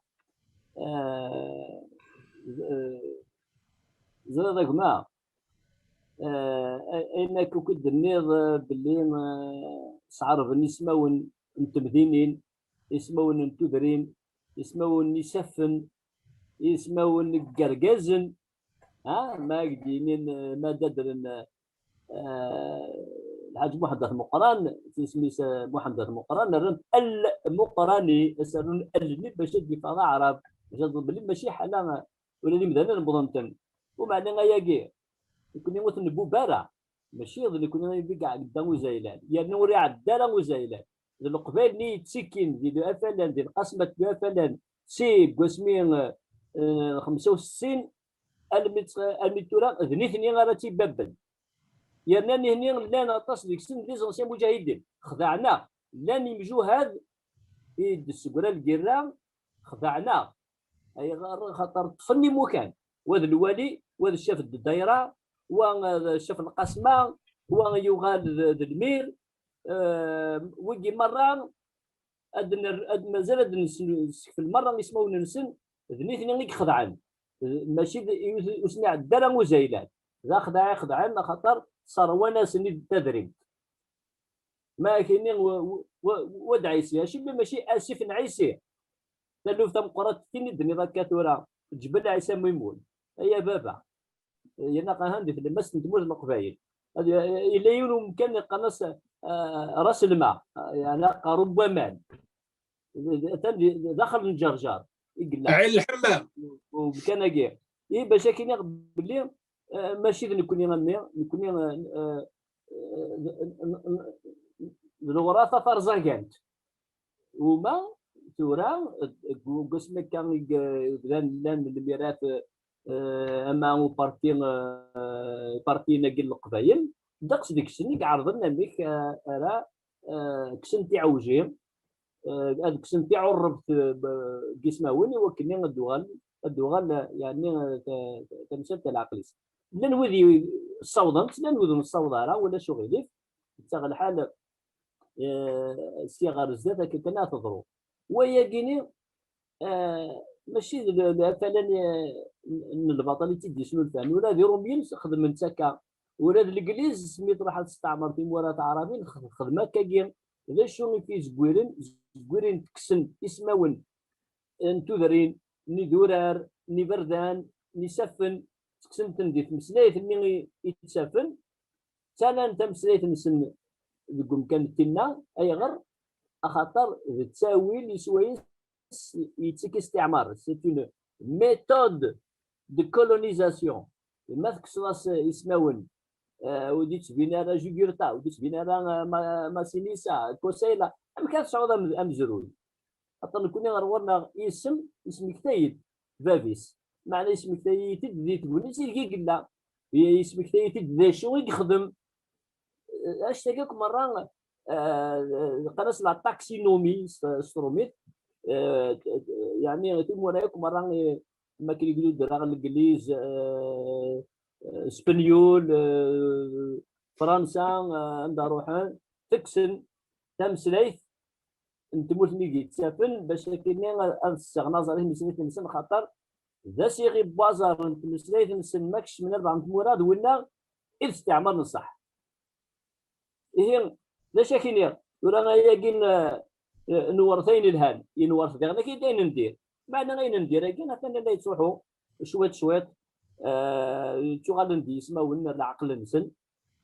زرادك ما انك كنت النيض باللي صعرف يسمون متمدينين يسمون متدرين يسمون يسفن يسمون قرقازن ها ما قدينين ما ددرن الحاج محمد المقران تسمي محمد المقران رن المقراني اسرن اللي باش يدي فضا عرب باش باللي ماشي حاله ولا اللي مثلا نبضنتن ومعنى غياكي يكون يموت نبو بارع ماشي اللي كنا يبقى قدام وزايلان يعني نوري عداله وزايلان القبال ني تسكين ديال افلان ديال قسمه افلان سي قسمين 65 الميتورا ذنيثني غير تيبابل يعني هني لانا طاس ديك السن لي زونسيان مجاهدين خدعنا لان مجوهد يد السكره الكرام خدعنا اي خاطر طفني مكان وهذا الوالي وهذا الشاف الدايره وشاف القسمه ويغال المير ويجي مره مازال في المره يسمو ننسن ذنيتني غير خضعان ماشي وسمع الدرا وزايلات ذا خضعان خاطر صار وانا سني التدريب ما كاينين ودعيسي ماشي اسف نعيسي تلوف تم قرات تيني دني ذاك كاتورا جبل عيسى ميمون يا بابا ينا قاهندي في المس ندموز القبايل هذا الا يمكن قنص راس الماء يعني قرب مان دخل الجرجار يقول عين الحمام وكان كاع اي باش كاين باللي ماشي نكون الوراثه فرزانكانت وما تورا قسم كان لان الميراث اما بارتينا قال القبايل داكس ديك السنه عرضنا لك راه كسنتي عوجي هذاك كسنتي عربت قسمه وين وكني الدوغال يعني تمثل العقليس لا نوذي الصوضنت لا نوذي الصوضاره ولا شغيليف تاع الحال الصغار الزاد كنا تضرو ويا كيني ماشي مثلا البطل اللي تيدي شنو الفن ولا ديرو ميل خدم من تاكا ولا الانجليز سميت راح تستعمر في مورات عربي خدمه كاين لا شنو في زكويرين تكسن اسماون انتودرين ني دورار ني بردان ني سفن تكسن تندي تمسلايت ملي يتسفن سالا انت مسلايت نسن يقوم كان تينا اي غير خاطر تساوي لي سويس يتسكي استعمار سي اون ميثود دو كولونيزاسيون ما تكسراس يسماون وديت بين انا جوغيرتا وديت بين انا ماسينيسا كوسيلا ما كانش صعود امزروي خاطر كنا غورنا اسم كتايد فافيس معنى اسم كتايد تدي تقول سيركي قلنا اسم كتايد تدي شو يخدم اش تلقاك مره قناص لا تاكسينومي ستروميت يعني تم وراك مره ما كيقولوا الدراغ الانجليز اسبانيول فرنسا عندها روحان تكسن تمسليث انت مولني تسافن باش كاينين الصغ نظري مسليث نسن خاطر ذا سيغي بازار انت مسليث نسن ماكش من 4 مراد ولا الاستعمار نصح هي لا شاكين ولا ياكين نورثين الهان ينورث ديالنا كي داين ندير معنا غير ندير كاين حتى لا يتصوحوا شويت شو غادي ندي يسمعوا لنا العقل نسن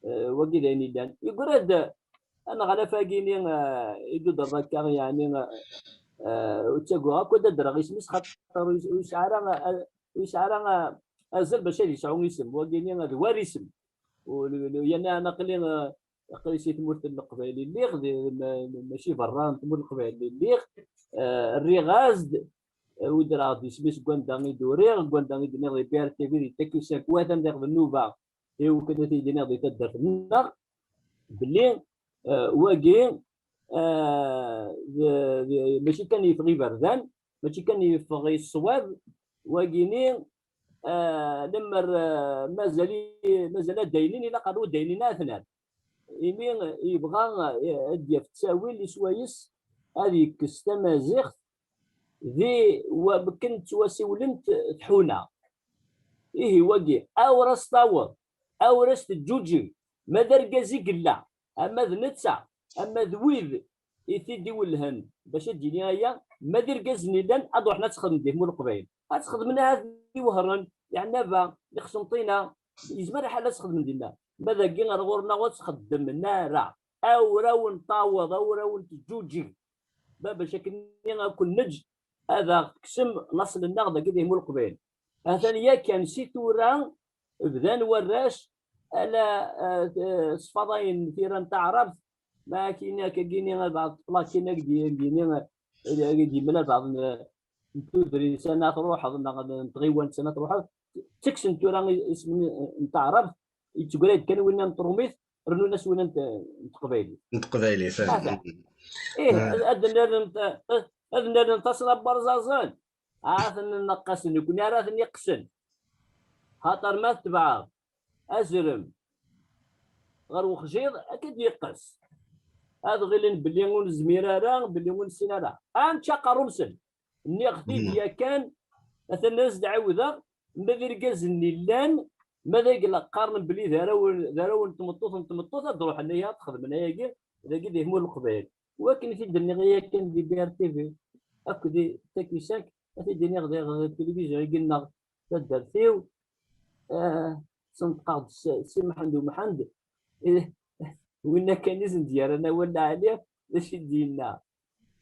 وكي داين يدان يقول هذا انا غالا فاقيني يدو دراك يعني وتاكو هكا درا غير سميس خاطر ويشعر ازل باش يشعروا اسم وكاينين دوار اسم ويانا قلي قريسي تموت القبائل اللي ماشي بران تموت القبائل اللي الرغاز ودرا دي سميس كونداني دورير كونداني دي ريبير تيفي تاكي ساكوات ندير النوبه ايوا كذا تيدينا دي تدر النار باللي واقي ماشي كان يفغي بردان ماشي كان يفغي الصواب واقيني لما مازال داينين الا قالوا داينين اثنان يمين يبغى يدي في تساوي لي سوايس هذيك استمازيغ ذي وكنت وسولنت تحونا ايه واقي اورس طاور اورس الجوجي ما دركازي قلا اما ذنتسع اما ذويذ يثدي ولهن باش تجيني هيا ما دركازني لان اضو حنا تخدم ديه مول القبايل تخدمنا هذه وهرن يعني نبا يخصمطينا يزمر حاله تخدم دينا ماذا كي غورنا وتخدم النار او راو نطاوض او راو تجوجي باش كني غنكون نج هذا قسم نصل النغضه كذا مول القبايل ثانيا كان سيتورا بدان وراش على صفاضين ثيران تعرف ما كاينين بعض بلاكينا كاينين من بعض تدري سنه تروح نتغيون سنه تروح تكسن تورا اسم تعرف تقول كان وين نطروميث رنو ناس وين نتقبايلي فاهم ايه اذن نتصل برزازان عاد نقص نكون راه نقسن خاطر ما تبع ازرم غير وخجيض اكيد يقص هذا غير بلي نقول زميراره بلي نقول سيناره انت قرمسل ني خديت يا كان مثلا الناس دعوذا ما دير اللان ماذا يقول لك قارن بلي ذراون تمطوط تروح ليا تخدم هنايا اذا قد يهموا القبائل ولكن في الدنيا غير كان دي بي ار تي في اكو دي تاكيساك في الدنيا غير التلفزيون قلنا تدرتيو صندقة سي محمد ومحمد وين كان يزن ديالنا ولا عليه اش ديالنا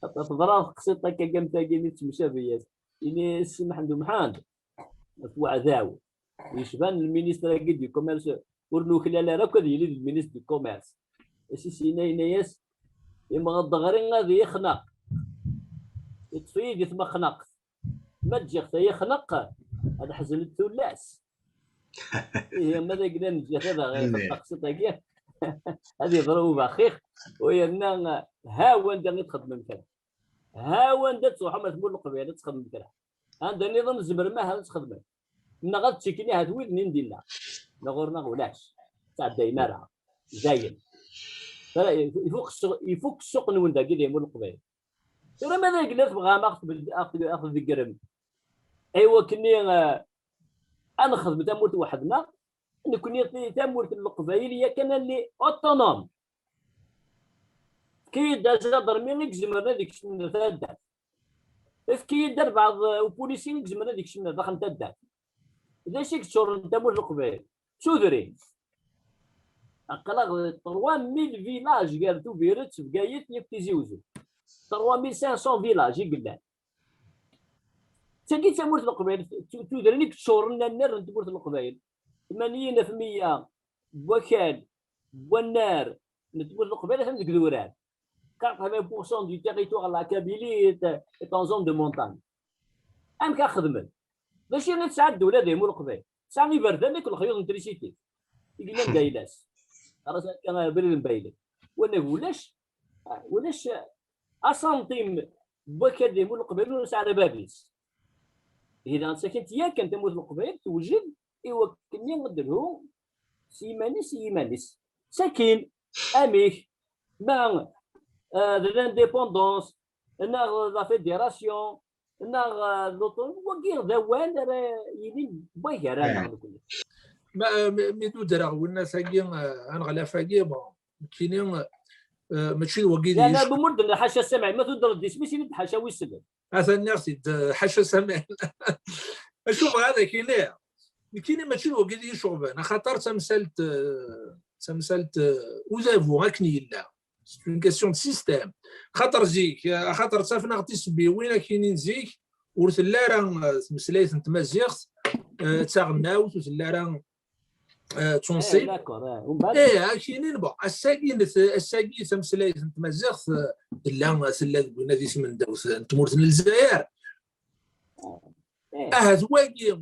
تضرب قصيطه كم تاقي تمشابيات يعني سي محمد ومحمد في عذاو يشبان المينيستر قد دي كوميرس ورنو خلال راه كذا يلي المينيستر دي كوميرس سي سينا ناس يما غدغرين غادي يخنق يطفي يتما خنق ما تجي حتى يخنق هذا حزن الثلاث هي ماذا قلنا نجي هذا غير قصيطه كاع هذه ضروب اخيك ويرنا ها وين تخدم مثلا ها وين تروح ما تقول القبيله تخدم مثلا عندنا نظام الزمر ما هذا تخدم من غاد تشكيني هاد وين ندير نغورنا ولاش تاع دايمارا زاين يفوق السوق نوندا كي يمول القبيله ترى ماذا قلنا تبغى اخذ القرم ايوا كني انا خدمت تموت وحدنا كني تموت القبائليه كان اللي اوتونوم كي دازا درمي زمرنا ديك الشمنه تاع كي دار بعض البوليسيين زمرنا ديك الشمنه داخل تاع اذا شيك تشور تموت القبائل سودري اقلا 3000 فيلاج قالتو بيرت في بقايت يبتزيوزو 3500 فيلاج يقلان تلقيت تموت القبائل تودرني تشور لنا النار تموت القبائل 80% بوكال والنار نتموت القبائل فهمت كذوران 80% du territoire la Kabylie est en zone de montagne ام كنخدم ماشي غير 9 الدوله ديمو القبائل 9 يبردان لك الخيوط نتريسيتي يقول لنا دايلاس راه كان بريد مبايلين وانا ولاش اسانتيم بوكال ديمو القبائل ولا سعر بابيس اذا سكنت يا كنت تموت القبائل توجد ايوا كني نديرو سيمانيس ساكن اميك مع لانديبوندونس نا لا فيديراسيون نا لوطون وكير دوان يلي بغا رانا كل ما ميدو درا والناس كاين غنغلا فاكي بون كاينين ماشي وكيل لا بمرد حاشا السمع ما تدر ديس ماشي حاشا ويسلم هذا الناس حاشا سمع شوف هذا كاين ماشي وكيل يشوفنا خاطر تمثلت وزافو هكني لا سي اون كاستيون دو سيستيم خاطر تافنا غتسبي وين كاينين زيك ورث لا راه مسلايت نتمازيغت تاغناوت ولا راه تونسي كاينين بون الساكين تمسلايت نتمازيغت لا سلا قلنا ديس من داوس تمرت للجزائر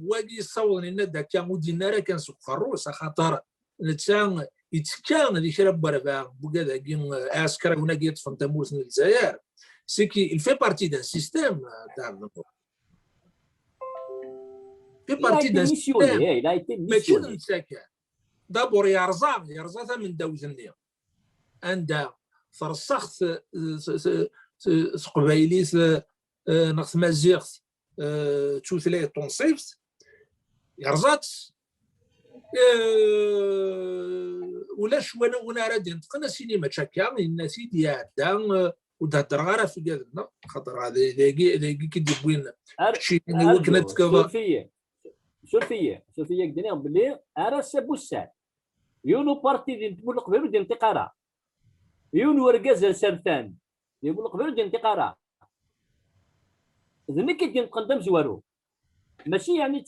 واقي صوّن لنا داك مودينا راه كان سوق خروس خاطر نتا يتكان ديك راه بربا بوكا كاين عسكر هنا كيطفن تموت من الجزائر سي كي il fait partie d'un système تاع في بارتي d'un système ماشي نتساكن دابور يرزا من داوزني عندها فرسخت قبايليس نقص مازيغت توثلي تونسيفت يرزات ولاش وانا راه نتقنا سينما تشاكا الناس يعدا وتهضر غير في كذا خاطر هذا ذاكي كيدير وين شي وكنت كذا شوفيه قلنا بلي راه سبوسات يونو بارتي ديال تقول قبيل ديال انتقاره يونو ورقاز سرتان يقول قبيل ديال انتقاره اذا كي نقدم زوارو ماشي يعني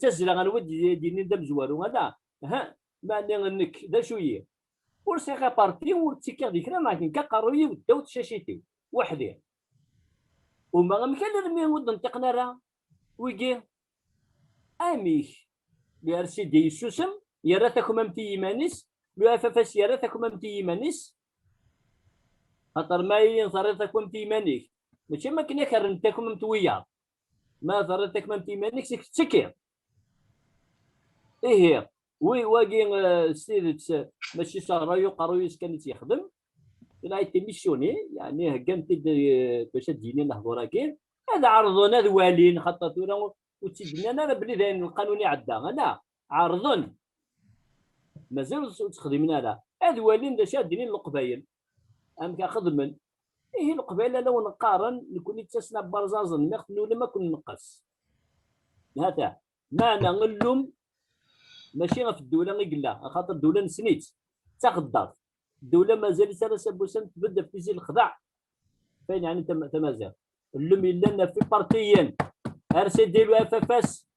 تزل غنود ديال ندم زوارو هذا ها ما نك دا شويه ورسيغا بارتي ورتيكا ديك راه لكن كقرويه وداو تشاشيتي وحدي وما غمكان نرمي ود نطقنا راه ويجي اميش يرسي دي سوسم يراتكم امتي يمانيس لو افافاس يراتكم امتي يمانيس خاطر ما ينصرتكم امتي يمانيك ماشي ما كنا كرنتكم امتويا ما ضرتك امتي يمانيك سكر ايه وي واقي سيدت ماشي شهر قرويس كان يخدم الى ايتي ميسيوني يعني كانت باش تجيني نهضر راكي هذا عرضنا هذا والين خاطر تورا وتسدنا انا بلي ذاين القانوني عدا انا عرضن مازال تخدمنا لا هذا والين دا شادين القبايل ام كخدمن ايه القبيله لو نقارن نكون تسنا برزازن ناخذ ولا ما كن نقص هذا ما نغلم ماشي في الدوله غير قلا خاطر الدوله نسنيت تاخذ الدوله مازال سلاسه بوسن تبدا في زي الخضع فين يعني تمازال اللم لنا في بارتيين ارسي ديالو اف اف اس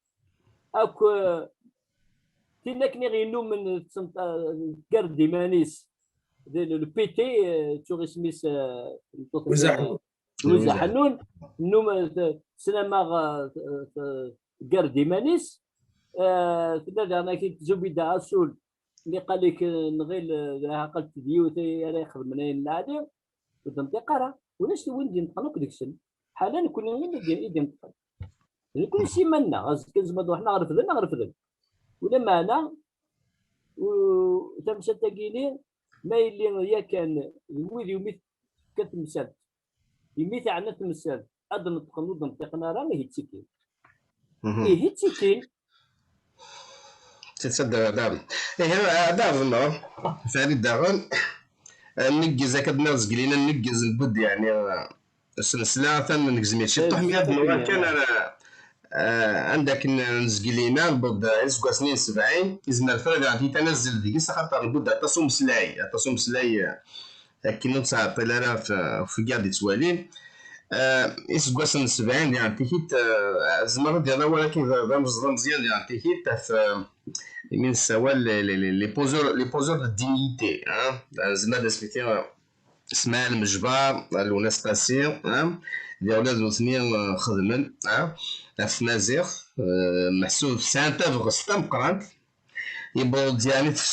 اكو تينكني غينو من كارد ديمانيس ديال البي تي توريسميس وزا حنون نوم سينما كارد ديمانيس تبدا انا كي زبيده اسول اللي قال لك نغير عقلت ديوتي راه يخدم منين العادي وتنطيق راه ولاش وين دي نطلق ديك السن حالا كنا ندير ايدي نطلق كل شيء منا كنزمد حنا غرفدنا ولا معنا وتمشى تاكيني ما اللي هي كان ويدي يميت كتمثل يميت عنا تمثل اد نطقنا راه هي تيكين هي تيكين تصدق دابا دابا النور فريد داغن نجز كدنا رزقلينا نجز البد يعني السلسله تنجز ماشي الطحميات النور كان عندك نزقلينا البد اسكو سنين 70 يزمر فريد عندي تنزل ديك خاطر البد تصوم سلاي كي نتصاطي لنا في كاع دي توالين اسكو سنين 70 يعني تيكيت زمر ديالنا ولكن مزيان مزيان يعني تيكيت من سوا لي بوزور دو دينيتي زعما سميتي اسماء المجبر الوناس باسير ديال ولاد وثنين خدمن في مازيغ محسوب سانتا ستة مقرانت يبغوا يعني في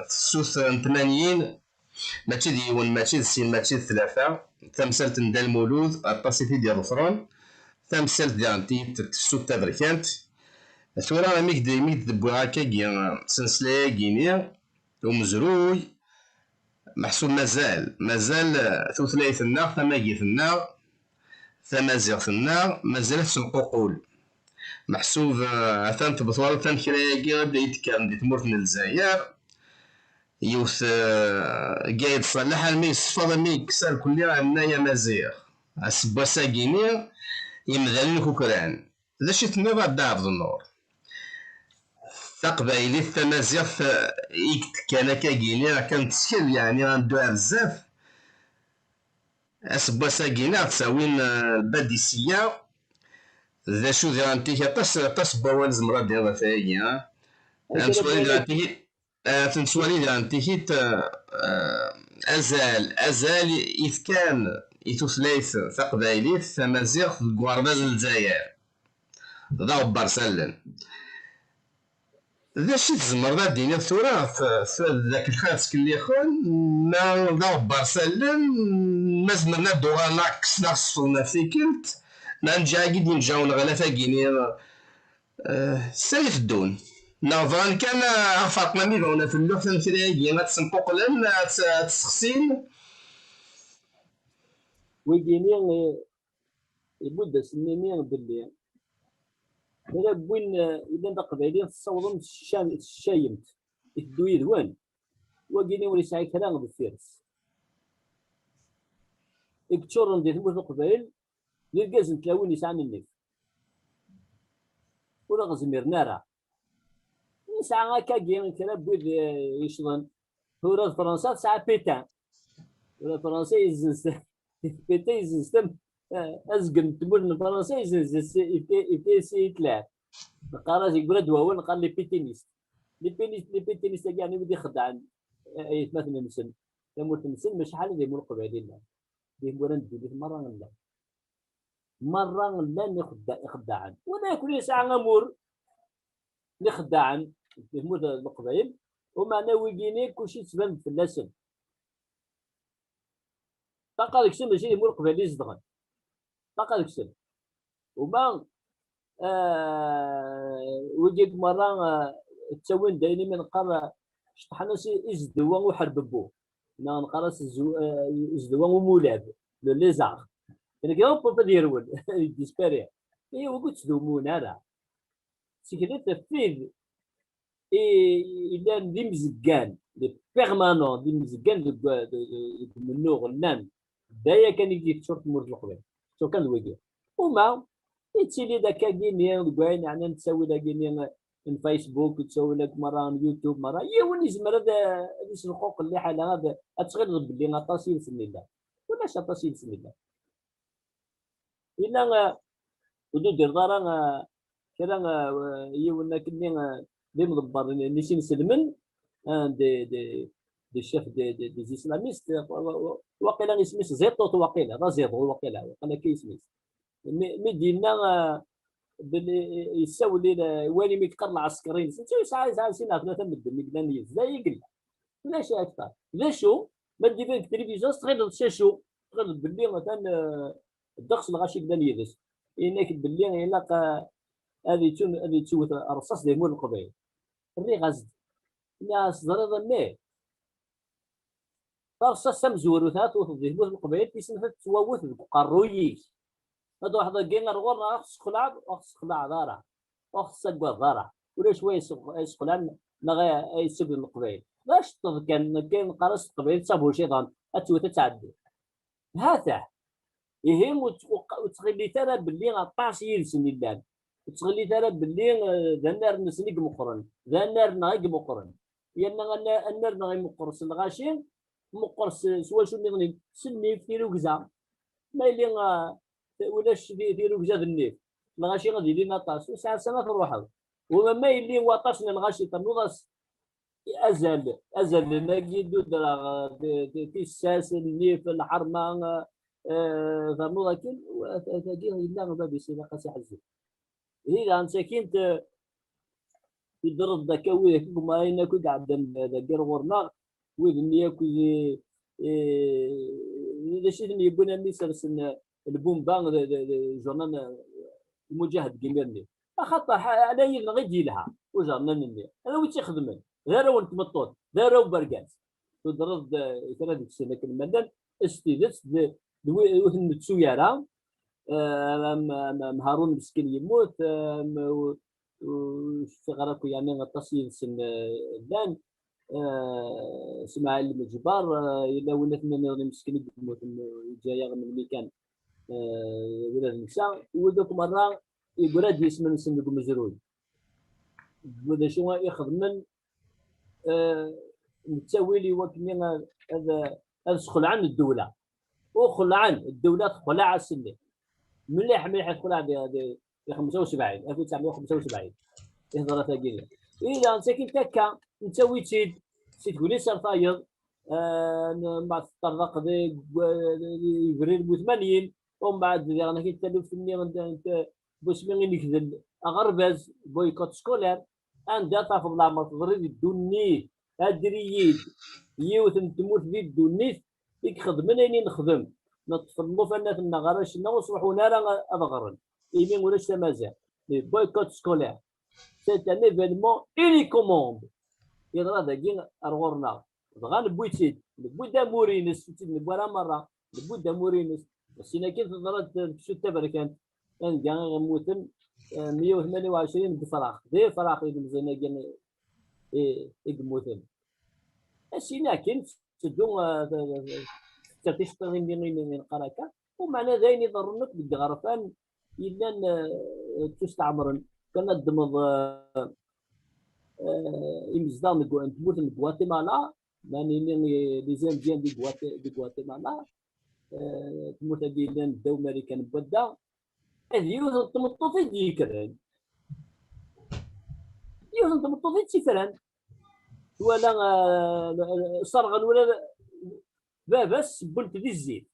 السوس 80 ماشي ديون ماشي السين ماشي الثلاثة تمثلت ندى المولود الطاسيتي ديال الفرون تمثلت ديال تي السوق تبركانت ثورا ميك دبوا هكا سنسلايا كينيا ومزروي محسوب مازال ثلاثنا ثماقيثنا ثمازيغنا مازال في الققول محسوب عثان تبطوال ثان كرايا بدا يتكلم دي تمورت من الجزائر يوث قايد صلاح الميس فضل ميك سال كل عندنا يا مازيغ اسبا ساكينيا يمدالين كوكران ذا شي تنظر دابض النور تقبايلي التمازيغ كان كاكيني كانت تسكل يعني غندوها بزاف اسبا ساكيني تساوين الباديسيه ذا شو ذا انتي طاس بوال زمرا ديال فايا تنسوالي ذا انتي تنسوالي ذا انتي ازال اذ كان يتوثليث تقبايلي التمازيغ في الكوارباز الجزائر ذا برسلن ذا شي تزمر ذا دينا ثورا في ذاك الخاتك اللي خون ما ذا برسلن ما زمرنا دوغانا كسنا صونا فيكلت ما نجا قد نجاون غلا فاقيني سالف الدون نظرا كان عفاقنا ميدونا في اللوح تنفرياقي ما تسنقوق لن تسخسين ويجيني يبدا سنيني باللي إلا بوين إلا قبايلين تصوضن الشايمت يدو يدوان وقيني ولي ساعي كلام بالفيرس يكتشورن دي ثموث القبايل يلقازن تلاوين يسعن النيف ولا غزمير نارا يسعى هكا كيان كلام بويد يشضن هو فرنسا ساعة بيتان ولا فرنسا يزنس بيتان يزنستم ازقم تقول فرنسا يزنس يبتسي يتلاعب قال يقول دواون قال لي بيتينيست لي بيتينيست يعني بدي يخدع مثلا مسن يموت مسن مش حال اللي يمرق بعدين يقول ندي مرة لا يخدعن ولا كل ساعة نمر يخدعن يموت القبائل ومعنا ويجيني كلشي تبان في اللسن تلقى داك الشيء ماشي يمر قبائل يزدغن تلقى داك الشيء وما وجيت مرة التوين دايني من قرا شطحنا سي ازدوا وحرببو نقرا ازدوا ومولاب لي زاغ انا كيو بوبا ديرول ديسبيري اي وقلت دومون انا سيكريت فيه إلا دي مزكان دي بيرمانون دي مزكان منو غنان دايا كان يجي في شرط مورد القبيل شو كان ويجي وما يتسيلي داك كاينين كواين يعني نسوي لك الفيسبوك تسوي لك مره يوتيوب مره يوني زمر هذا الحقوق اللي حاله هذا تغير باللي غطاسي بسم الله ولا شطاسي بسم الله الا ودو دير دارا كذا يونا كني دي مدبر نسين سلمن دي الشيف دي اسلاميست واقيلا اسمه زيطوط واقيلا رازيط واقيلا انا كيسميت مدينا باللي يساوي لي والي ميتقر العسكريين سنتي ساعه سنه ثلاثه مدن مقدانيه زي يقل لا شيء اكثر لا شو ما دير في التلفزيون تغير الشاشو تغير باللي مثلا الدقس الغاشي قدانيه داس انك باللي الا هذه توت الرصاص ديال مول القبيل الري غازد الناس ضرر النيه الرصاص مزور وثلاث وتضيف مول القبيل تيسن تواوث قرويش هذا واحد كاين غورنا خص خلع دارا خص سقوا دارا ولا شويه يسقلان نغا يسب القبيل باش كان قرص القبيل صابو شيطان اتوت تعدي هذا يهم وتخلي ترى باللي غطاس يلسن اللان وتخلي ترى باللي ذا النار نسنيق مقرن ذا النار نغيق مقرن لان النار نغي مقرص الغاشين مقرص سوا شو نغني سني في ركزه ما اللي ولاش ديروا كجاد النيف الغاشي غادي لينا طاس وساعه سنه تروح وما اللي واطاسنا الغاشي تنوضس ازل ما يدو في الساس النيف الحرمه تنوض كل تاجيه الا ما بيصير قاسي حزين هي عن ساكين يضرب ذاك ويه كما هنا كي قاعد داير غورنا وذني ياكل اذا شي يبون الناس البومبا جورنال المجاهد كيميرني خاطر على غيجي لها وجرنا انا وين تخدم غير وانت مطوط غير وبركاز تضرب ثلاث سنين كالمدن استيدت وثن تسويرا هارون مسكين يموت وشغلكم يعني غطاسين سن الدان اسماعيل المجبار الى ولات من مسكين يموت جايه من المكان ولا النساء ودوك مره يقول هذا اسم نسميه مزروي ولا شو يخدم نتساوي لي وكني هذا خلع عن الدوله وخلع عن الدوله خلع على السنه مليح خلع ب 75 1975 يهضر ثقيله اذا ساكن تكا نسوي سيد تقول لي صار فايض مع الطرق ذي يبريد ب 80 ومن بعد انا كنت تلف مني انت بسمي نكذل اغربز بويكوت سكولير عندها تافض العمر تضرب الدنيا ادرييد يوث تموت في الدنيا يخدم انني نخدم نطفلوا فنات النغرش نوصلوا نارا اضغرن يمين ولا مازال بويكوت سكولير سي ان ايفينمون اونيكوموند يضرا داكين ارغورنا بغا نبويتيد نبوي دامورينس نبوي مره نبوي دامورينس سينا كي تضرب شو التبركان كان كاع غموتن 128 بفراخ ذي فراخ مزيانه كان يقموتن سينا كنت تدو تشتغل من قراكا ومعنى ذاين يضرنك بالغرفان الا تستعمرن كان الدمض امزدان تموت من غواتيمالا ماني لي زانديان دي غواتيمالا تموت ديال الدو امريكان بودا هذه يوث تمطوطي ديكران يوث تمطوطي تيفران ولا صرغن ولا باباس بنت دي الزيت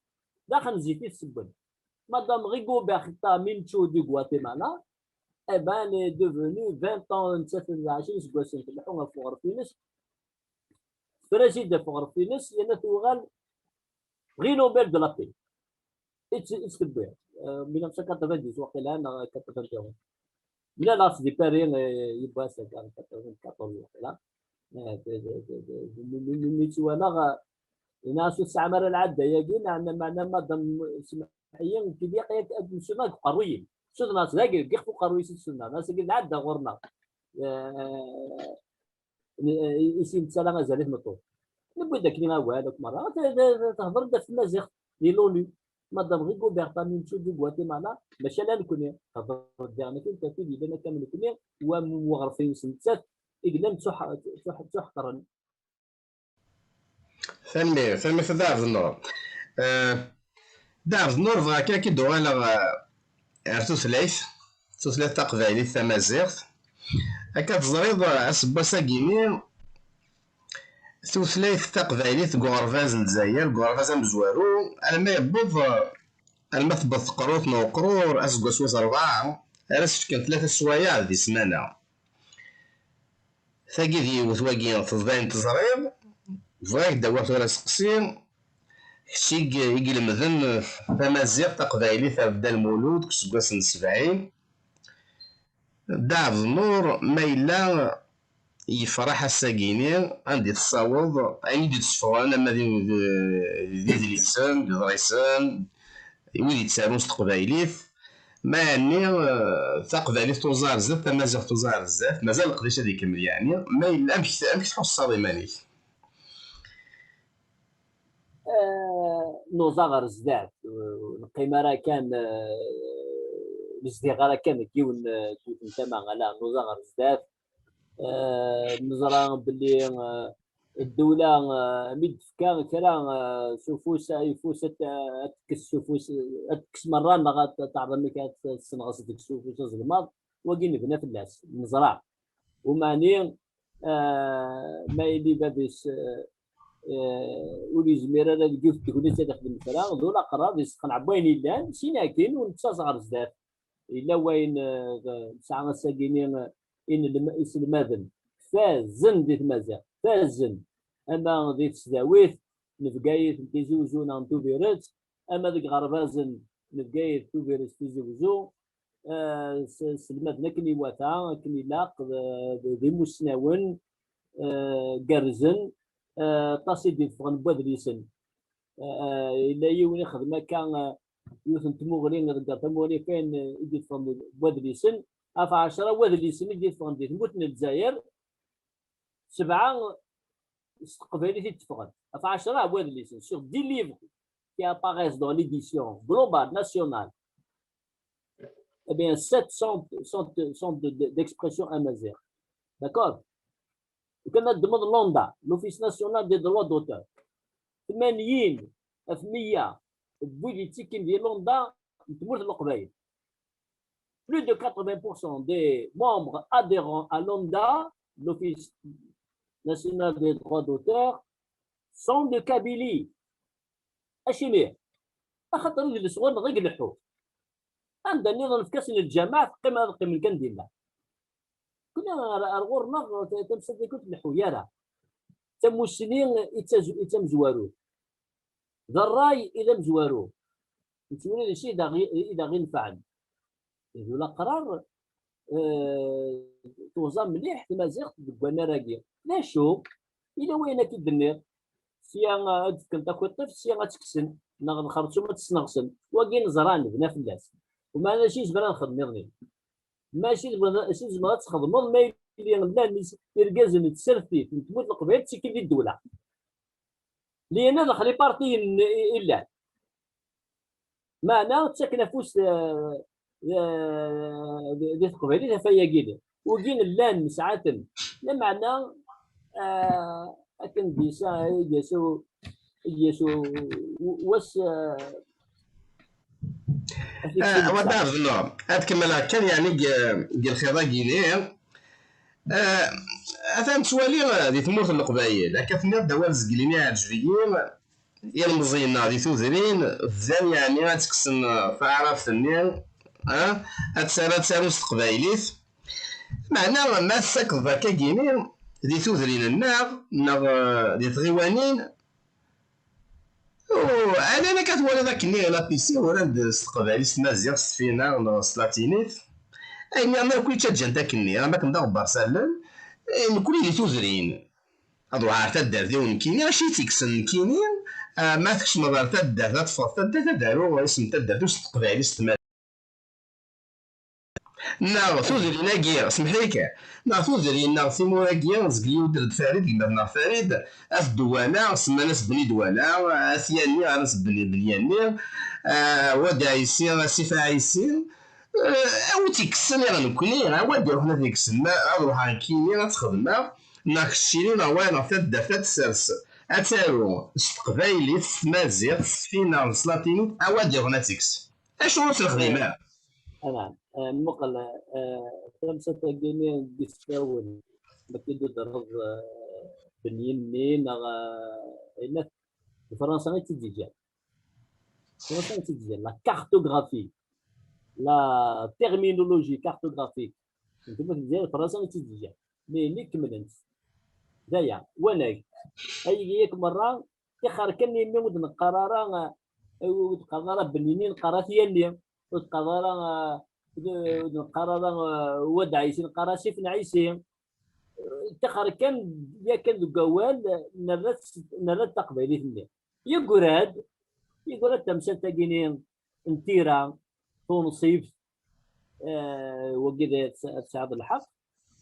داخل زيتي السبن مادام غيغو باختا مينتشو دي غواتيمالا ابان دوفوني 20 طون 29 سكواسين في الحومه فوق فينس بريزيد فوق فينس لان توغال غي نوبل دو لا بي اتس كبير 1990 وقيلا انا 91 لا لا سيدي باري يبغى 14 لا نيتوانا ناس السعمر العدة يجينا عندنا معنا مادام سمحيين كذا قيك سنة قرويين سنة ناس ذاكر كيف قروي سنة ناس كذا عدة غورنا يسيم سلام زالت مطور نبغي داك اللي هذاك مرة تهضر دا في المزيغ لي لوني مادام غير غوبرتا نمشيو دي غواتيمالا باش لا نكون تهضر ديالنا كنت في لنا كامل نكون ومغرفين سنتات إقلام تحقرن فهمي في دار النور دار النور فراكا كي دوالغ ارتوثلايث تقبايليت تمازيغت هكا تزريض اسبا ساكيني توثلايث تقبايليت غورفاز الجزائر غورفاز مزوارو الماء يبوظ الماء تبث قروط وقرور اسكو سويس 4 راسك كان 3 سوايع دي سمانه ثاقي ديوث واقي تضباين تزريض فراك دوات ولا سقسي شي يقلمذن تمازيغ تقبايلي تبدا المولود كسكواس 70 دار النور ما إلا يفرح الساقيني عندي تصاوض عندي تصفوان اما دي لسان دي ضريسان ويدي تسالون تقبايليت ما يعني تقبايليت توزار بزاف تمازيغ توزار بزاف مازال القداش هادي يكمل يعني ما إلا امك تحس صادمانيك نوزاغر زداد القيمة راه كان الازدغار كان كيون تما على نوزاغر زداد نزران باللي الدولة مدفكا كرا سوفوس يفوس تكس سوفوس تكس مران بغات تعرض مكات السنغاس ديك سوفوس الزلماط وكين بنا في الناس نزرع وماني ما يلي بابيس ولي زميره لا لقيت تقولي تدخل الفراغ دولا قرار يسخن عبوين اللان سيناكين ونتصغر بزاف الا وين ساعه ساكينين ان الماذن فازن ديت مازال فازن اما ديت سداويت نفقايت تيزوزون ان توبيرات اما ديك غربازن نفقايت توبيرات تيزوزو سلمتنا كني واتا كني لاق دي مسناون قرزن طاسي ديال فغن بوادريسن الا يوني خدمه كان يوثن تموغلين غدا تموني فين يدي فغن بوادريسن اف 10 وادريسن يدي فغن ديال موتنا الجزائر 7 قبيله تفغن اف 10 وادريسن سور 10 livres qui apparaissent dans l'édition globale nationale eh bien 7 sont d'expression amazigh d'accord. وكان ضمن لوندا لوفيس ناسيونال دي دروا دوتور 80% بوليتيكين ديال لوندا تموت القبايل plus de 80% des membres adhérents à l'ONDA, l'Office national des droits d'auteur, sont de Kabylie. أشي أخطر اللي الصغار غير يلحوا عندنا نظام في كاس الجامعة قيمة كان ديالنا كنا الغورنا تمسد كنت الحويرة تم السنين يتم زوارو ذا الراي إذا مزوارو نتولي شيء إذا غير نفعل ولا قرار توزان مليح في مازيغ تقوانا راقية لا شوف إلا وين كي الدنيا سيا كنت طفل سيا غتكسن نخرجو ما تسنغسن وكاين نزران بنا في الناس وما انا شي زبره نخدم غني ماشي زبره تخدم ما اللي غدا يركازن تسرفي تموت القبيل تسكن لي الدوله لان دخلي بارتي الا معنا تسكن فوس ديال القبيله فيا وكاين اللان ساعات لا معنا لكن بيسا يسو واش ودار النوم هاد كمل كان يعني ديال الخيضه كينير افهم سوالي غادي تموت القبايل هكا في دوال زقليني عجبيين يا المزينه غادي توزرين الزان يعني غتكسن في عرف النيل هتسالو قبايليت معنا ما ساكن هكا كينير دي توذرين النار دي تغيوانين انا كتولي ذاك النيل لا بيسي ولا استقبالي مازيغ سفينه سلاتينيت أين ما كنت تجنتا كني راه ما كندا غبار سالم نكون اللي توزرين أضو عارف تدار ديون كيني ماشي تيكسن كيني ما تكش مدار تدار تفض تدار تدارو اسم تدار دوس تقبالي استمال نا توزرين أكيا سمح لك نا توزرين نا ثيمور أكيا زكلي ودرد فريد كيما فريد أف دوانا سما ناس بني دوانا أثياني ناس بني بنياني ودا يسير سيفا يسير او تيكسن غنكوني وادي روحنا تيكسن ما روح كيني غتخدم ناكشيني نا وين تدا تسرس اتارو استقبايلي تمازيغ فينا سلاطيني اوادي روحنا تيكس اشنو الخدمه نعم مقل خمسة جنيه ديسكاون بكيدو درض باليمين إلا فرنسا غير تيجي فرنسا تيجي لا كارتوغرافي لا تيرمينولوجي كارتوغرافيك انتما تدير فرنسا غير تيجي مي كملت دايا وناك ايك مره تخركني نود نقرارا وتقرارا باليمين قرات يلي وتقرارا نقرارا ود عايشين قراسي في نعيسين تخر كان يا كان الجوال نرد تقبيلي في يقراد تمثال تاقينين انتيرا تونصيف وكذا تساعد الحق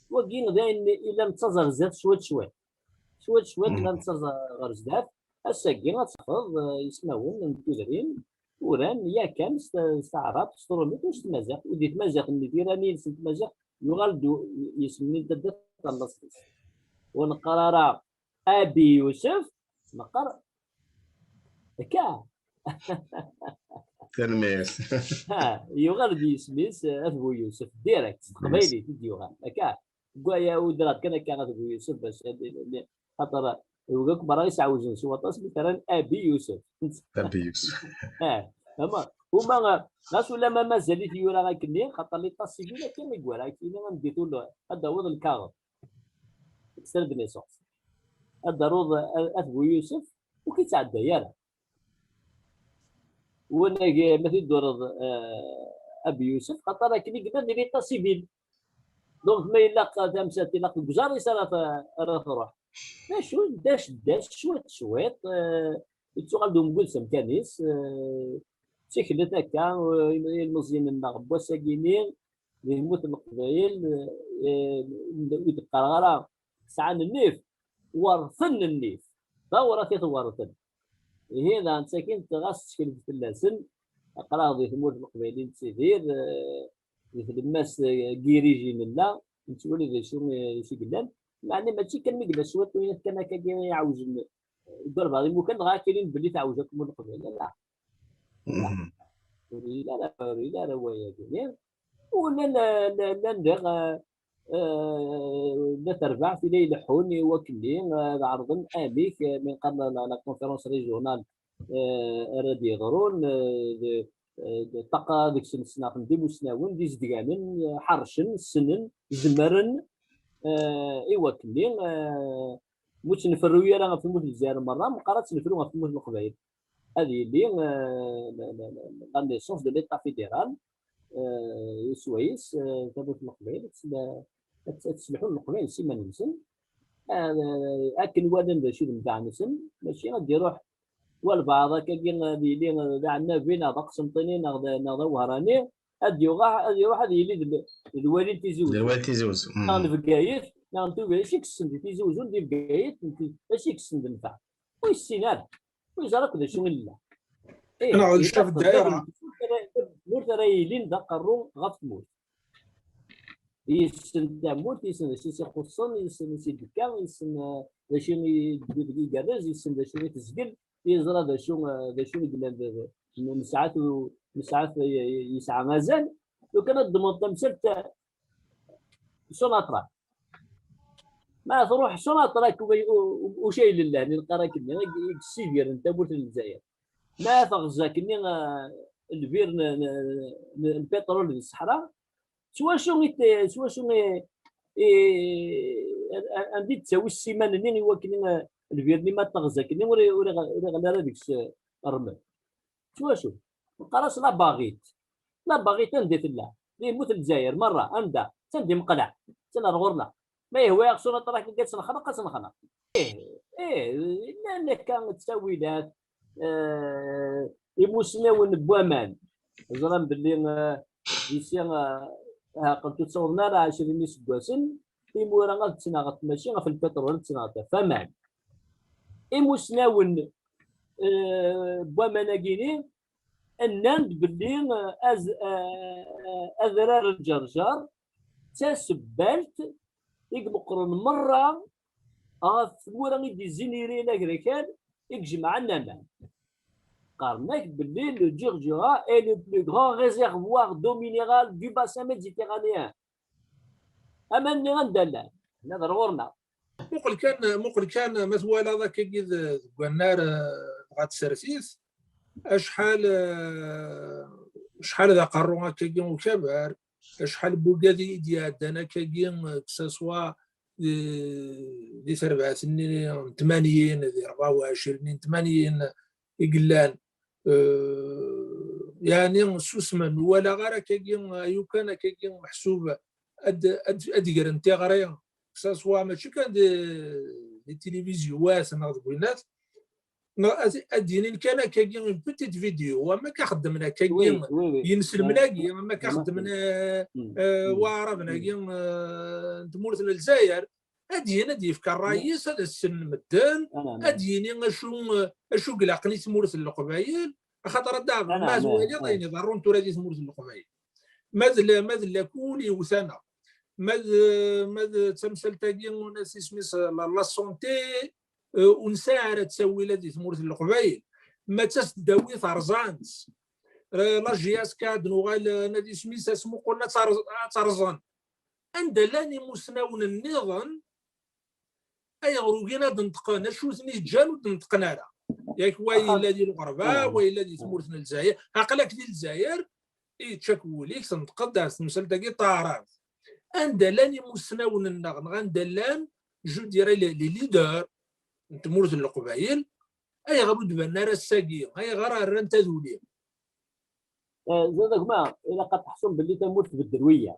وكين ذاين الى نتصدر زاد شويه الى نتصدر غير زاد الساكين غتخفض يسمعون نتوزرين وران يا كان استعراض ستروميت واش تمازح ودي تمازح اللي ديراني تمازح يغالدو يسمي دد النص ونقرا ابي يوسف نقرا هكا تلميذ يغالد يسميس ابو يوسف ديريكت قبيلي فيديوها هكا يا ودرات كان ابو يوسف باش خاطر وقاك برا يسعوجن شو طاس مثلا ابي يوسف هما ناس ولا ما مازال في ولا غاكني خاطر لي طاسي ولا كان يقول كاين غنديتو له هذا هو الكاغ سير بنيسونس هذا روض ابو يوسف وكيتعدى يالا وانا مثل دور ابي يوسف خاطر كني قبل لي طاسي سيفيل دونك ما يلاق تمسات يلاق الجار يسال راه تروح شو داش شويط يتغلدوا مقلسم كانيس تيكلت هكا المزيان النغبه ساكينين اللي يموت القبايل يتقرا سعان النيف ورثن النيف دورة تورثن هنا ساكن تغاس تشكل في اللسن قرا ضي تموت القبايلين تسيدير في الماس كيريجي منا نتولي ذي شو قلان معني ماشي كان مقلا شويه وين كان هكا يعوج الدور بعض ممكن غا كاينين باللي تعوجكم من قبل لا لا ويا جميل ولا لا لا تربع في ليل حوني وكلين عرض اميك من قبل لا كونفيرونس ريجيونال رادي غرون طاقه ديك السنه نديرو سناون ديز دكانن حرشن سنن زمرن ايوا كلين موت نفرو يا في موت الجزائر مره مقارات نفرو في موت القبائل هذه اللي لا نيسونس دو ليتا فيدرال سويس تابوت القبائل تسمحوا القبائل سيما نسن اكن ودن شي نتاع نسن ماشي غادي يروح والبعض كاين اللي عندنا فينا قسمطينين ناخذ وهراني هاد يروح هذه اللي الوالد تيزوج انا في بكايت نانتو ماشي كسن تيزوجون ديال بكايت ماشي كسن النفع والسينار ويزرك شنو لا انا عاد شاف الدائره مور رايلين دقرو غف موت يسن تموت يسن شي خصون يسن شي دكا يسن شي يقرز يسن شي تسجل يزرى ذا شو قلنا من ساعات يسعى مازال لو كانت ضمن تمثل سوناطرا ما تروح سوناطرا وشيء لله نلقى كني السيفير انت قلت للجزائر ما تغزا كني البير البترول في الصحراء سوا شو عندي تساوي السيمان اللي هو كني البير ما تغزا كني ولا غير هذيك الرمل شو نقراش لا باغيت ندير الله اللي يموت الجزائر مره اندا تندي مقلع تنا غورنا ما يهوى خصنا طرح كنت سنخنق ايه لان كانت تسويلات يموسناون بوامان زران باللي يسيا قلت تصورنا راه 20 سكواسن يمورا غتسناغت ماشي في البترول تسناغت فمان يموسناون بواماناكيني الناند باللي اذرار الجرجر تسبالت يقمقرن مره ثمورا يدي زينيري لاكريكان يجمع لنا قارناك باللي لو جرجرا est le plus grand réservoir d'eau minérale du bassin méditerranéen اماني غندلع هنا ضرورنا مقل كان مثلا هذا كيد النار غاتسرسيس شحال ذا قروها كيجي وكبار شحال بوكادي ديالنا كيجي كسوا دي 4 سنين 80 دي 24 80 يقلان يعني سوسمن ولا غير كيجي يمكن كيجي محسوبه ادير انت غريا سوا ماشي كان دي تيليفزيونات نقول الناس اديني كان كاين بيتيت فيديو وما كخدمنا كاين ينسل ملاقي ما كخدمنا وعرفنا كاين تمورتنا الجزائر ادينا في كرايس هذا السن مدان اديني اشو قلقني تمورت القبايل خاطر دابا ما زوالي ضيني ضرون تورادي تمورت القبايل ماذا كولي وثنا ماذا تمثل تاكين ناس سميس لا سونتي ونساعد تسوي لدي تمورت القبايل ما تسداوي ثرزانس لا جياس كاد نوغال نادي سميس اسمو قلنا ترزان عند لاني مسناون النظام اي غروقينا دنتقنا شو ثني جانو دنتقنا لا ياك ويلا دي الغرباء ويلا دي تمورتنا الجزائر عقلك ديال الجزائر يتشكوا ليك تنتقد تمثل تاكي طارات عند لاني مسناون النغن غندلان جو ديري لي ليدر تمورت القبايل اي غرو دبنا راه الساقيه اي غرا انت ذولي زادك ما الا قد تحسن باللي تموت بالدرويه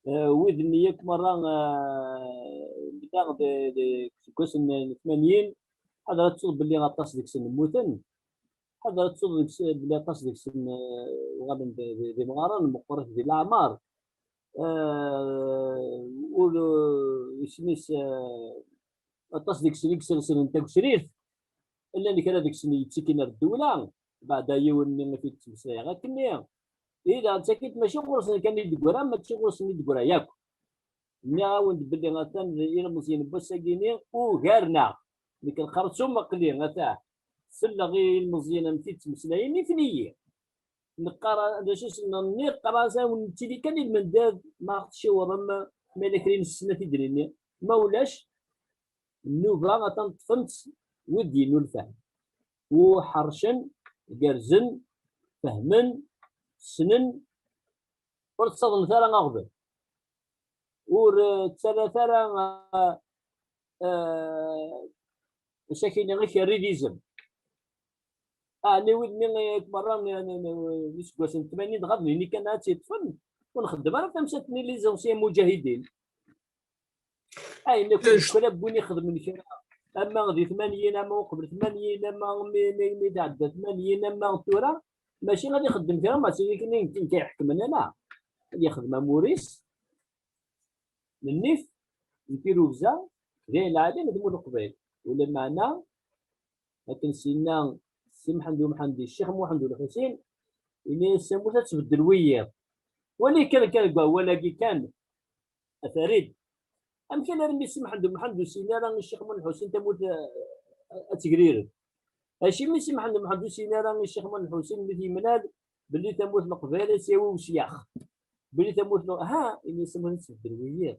ويد نيك مره بتاع كوس 80 هذا تصوب باللي غطاس ديك سن موتن هذا تصوب باللي غطاس ديك سن غادي دي مغارن مقرف ديال الاعمار وسميس غطاس ديك سن سن انت شريف الا اللي كان ديك سن يتسكن الدوله بعد يوني في التمسيه غاكني إذا سكت ماشي غرس كان يدقورا ماشي غرس يدقورا ياك نعاود باللي غاتان إلى مزيان بساكيني وغارنا ديك الخرطوم مقلي غاتا سلا غير المزيان متي تمسلايني ثنيه نقرا هذا شي نقرا ونتيلي كان المنداد ما خصش ورم ملكرين السنه تدريني ما ولاش النوبه غتنطفنت ودينو الفهم وحرشن قرزن فهمن سنن ورتصدم ثرى غغبر ور ثرى ساكن غير الريديزم اني ودني مرة نسكو 80 غادي ني كان تيطفن ونخدم انا فهمتني لي زونسيان مجاهدين اي كنت بوني خدم من كذا اما غادي 80 اما قبل 80 اما مي تعدى 80 اما تورا ماشي غادي يخدم فيها ماشي كاين كيحكم انا غادي يخدم موريس النيف نديرو بزاف غير العادي ندمو القبيل ولا معنا لكن سينا السي محمد الشيخ محمد الحسين اللي سموها تبدل وياه ولكن كان فريد امكن رمي السي محمد سينا راه الشيخ محمد الحسين تموت تقرير هاشي ماشي محمد سينا راه الشيخ محمد الحسين اللي يمناد باللي تموت القبيله يساوي وشياخ باللي تموت ها اللي يسمونها تبدل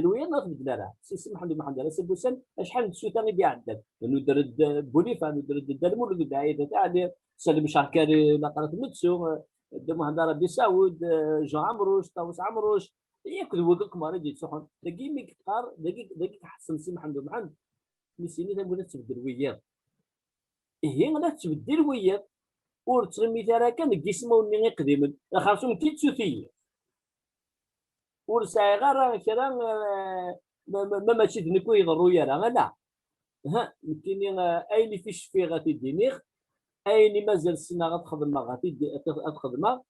وياه ما تبدل راه سي محمد راه سبوسن شحال السوتاني اللي عندك انه درد بوليفا درد الدرمو اللي دعايه تاع سلم شاركاري لقرات متسو دم هضره بسعود جون عمروش طاووس عمروش ياكل وقك ما راه سخن دقيق مكثار دقيق حسن سي محمد مسيني تنقول تبدل وياه هي لا تبدل وياه ور تغمي ترى كان جسمه وني قديم خاصهم كي تسوتي ور ساعي غير كرا ماشي دنكو يضرو يا راه لا ها يمكن اين فيش في غادي دينيغ اين مازال السنه غتخدم غادي تخدم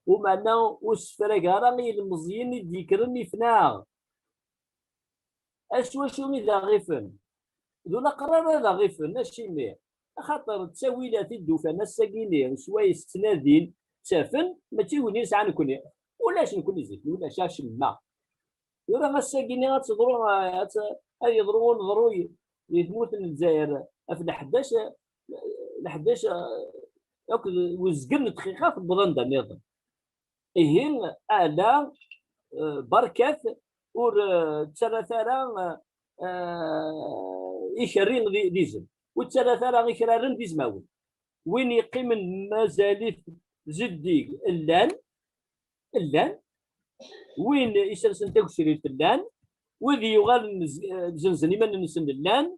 ومعنا وسفرق راه المزيان يذكرني فناغ اش واش ذا غيفن دولا قرار هذا غيفن ماشي مي خاطر تساويلات الدوفان الساكينين شويه ستنادين تافن ما تيوليش عنكم ولاش نكون زيت ولا شاش الماء وراه الساكينين غتضروا يضروا نضروا يتموت الجزائر في 11 ياك وزقن دقيقه في البرندا نظام إهين آلا بركات ور تسالثارا يشرين ديزل وتسالثارا يكرارن ديزماون وين يقيم مازاليف زديق اللان وين يسرسن تاكسري اللان وذي يغال زنزني من نسن اللان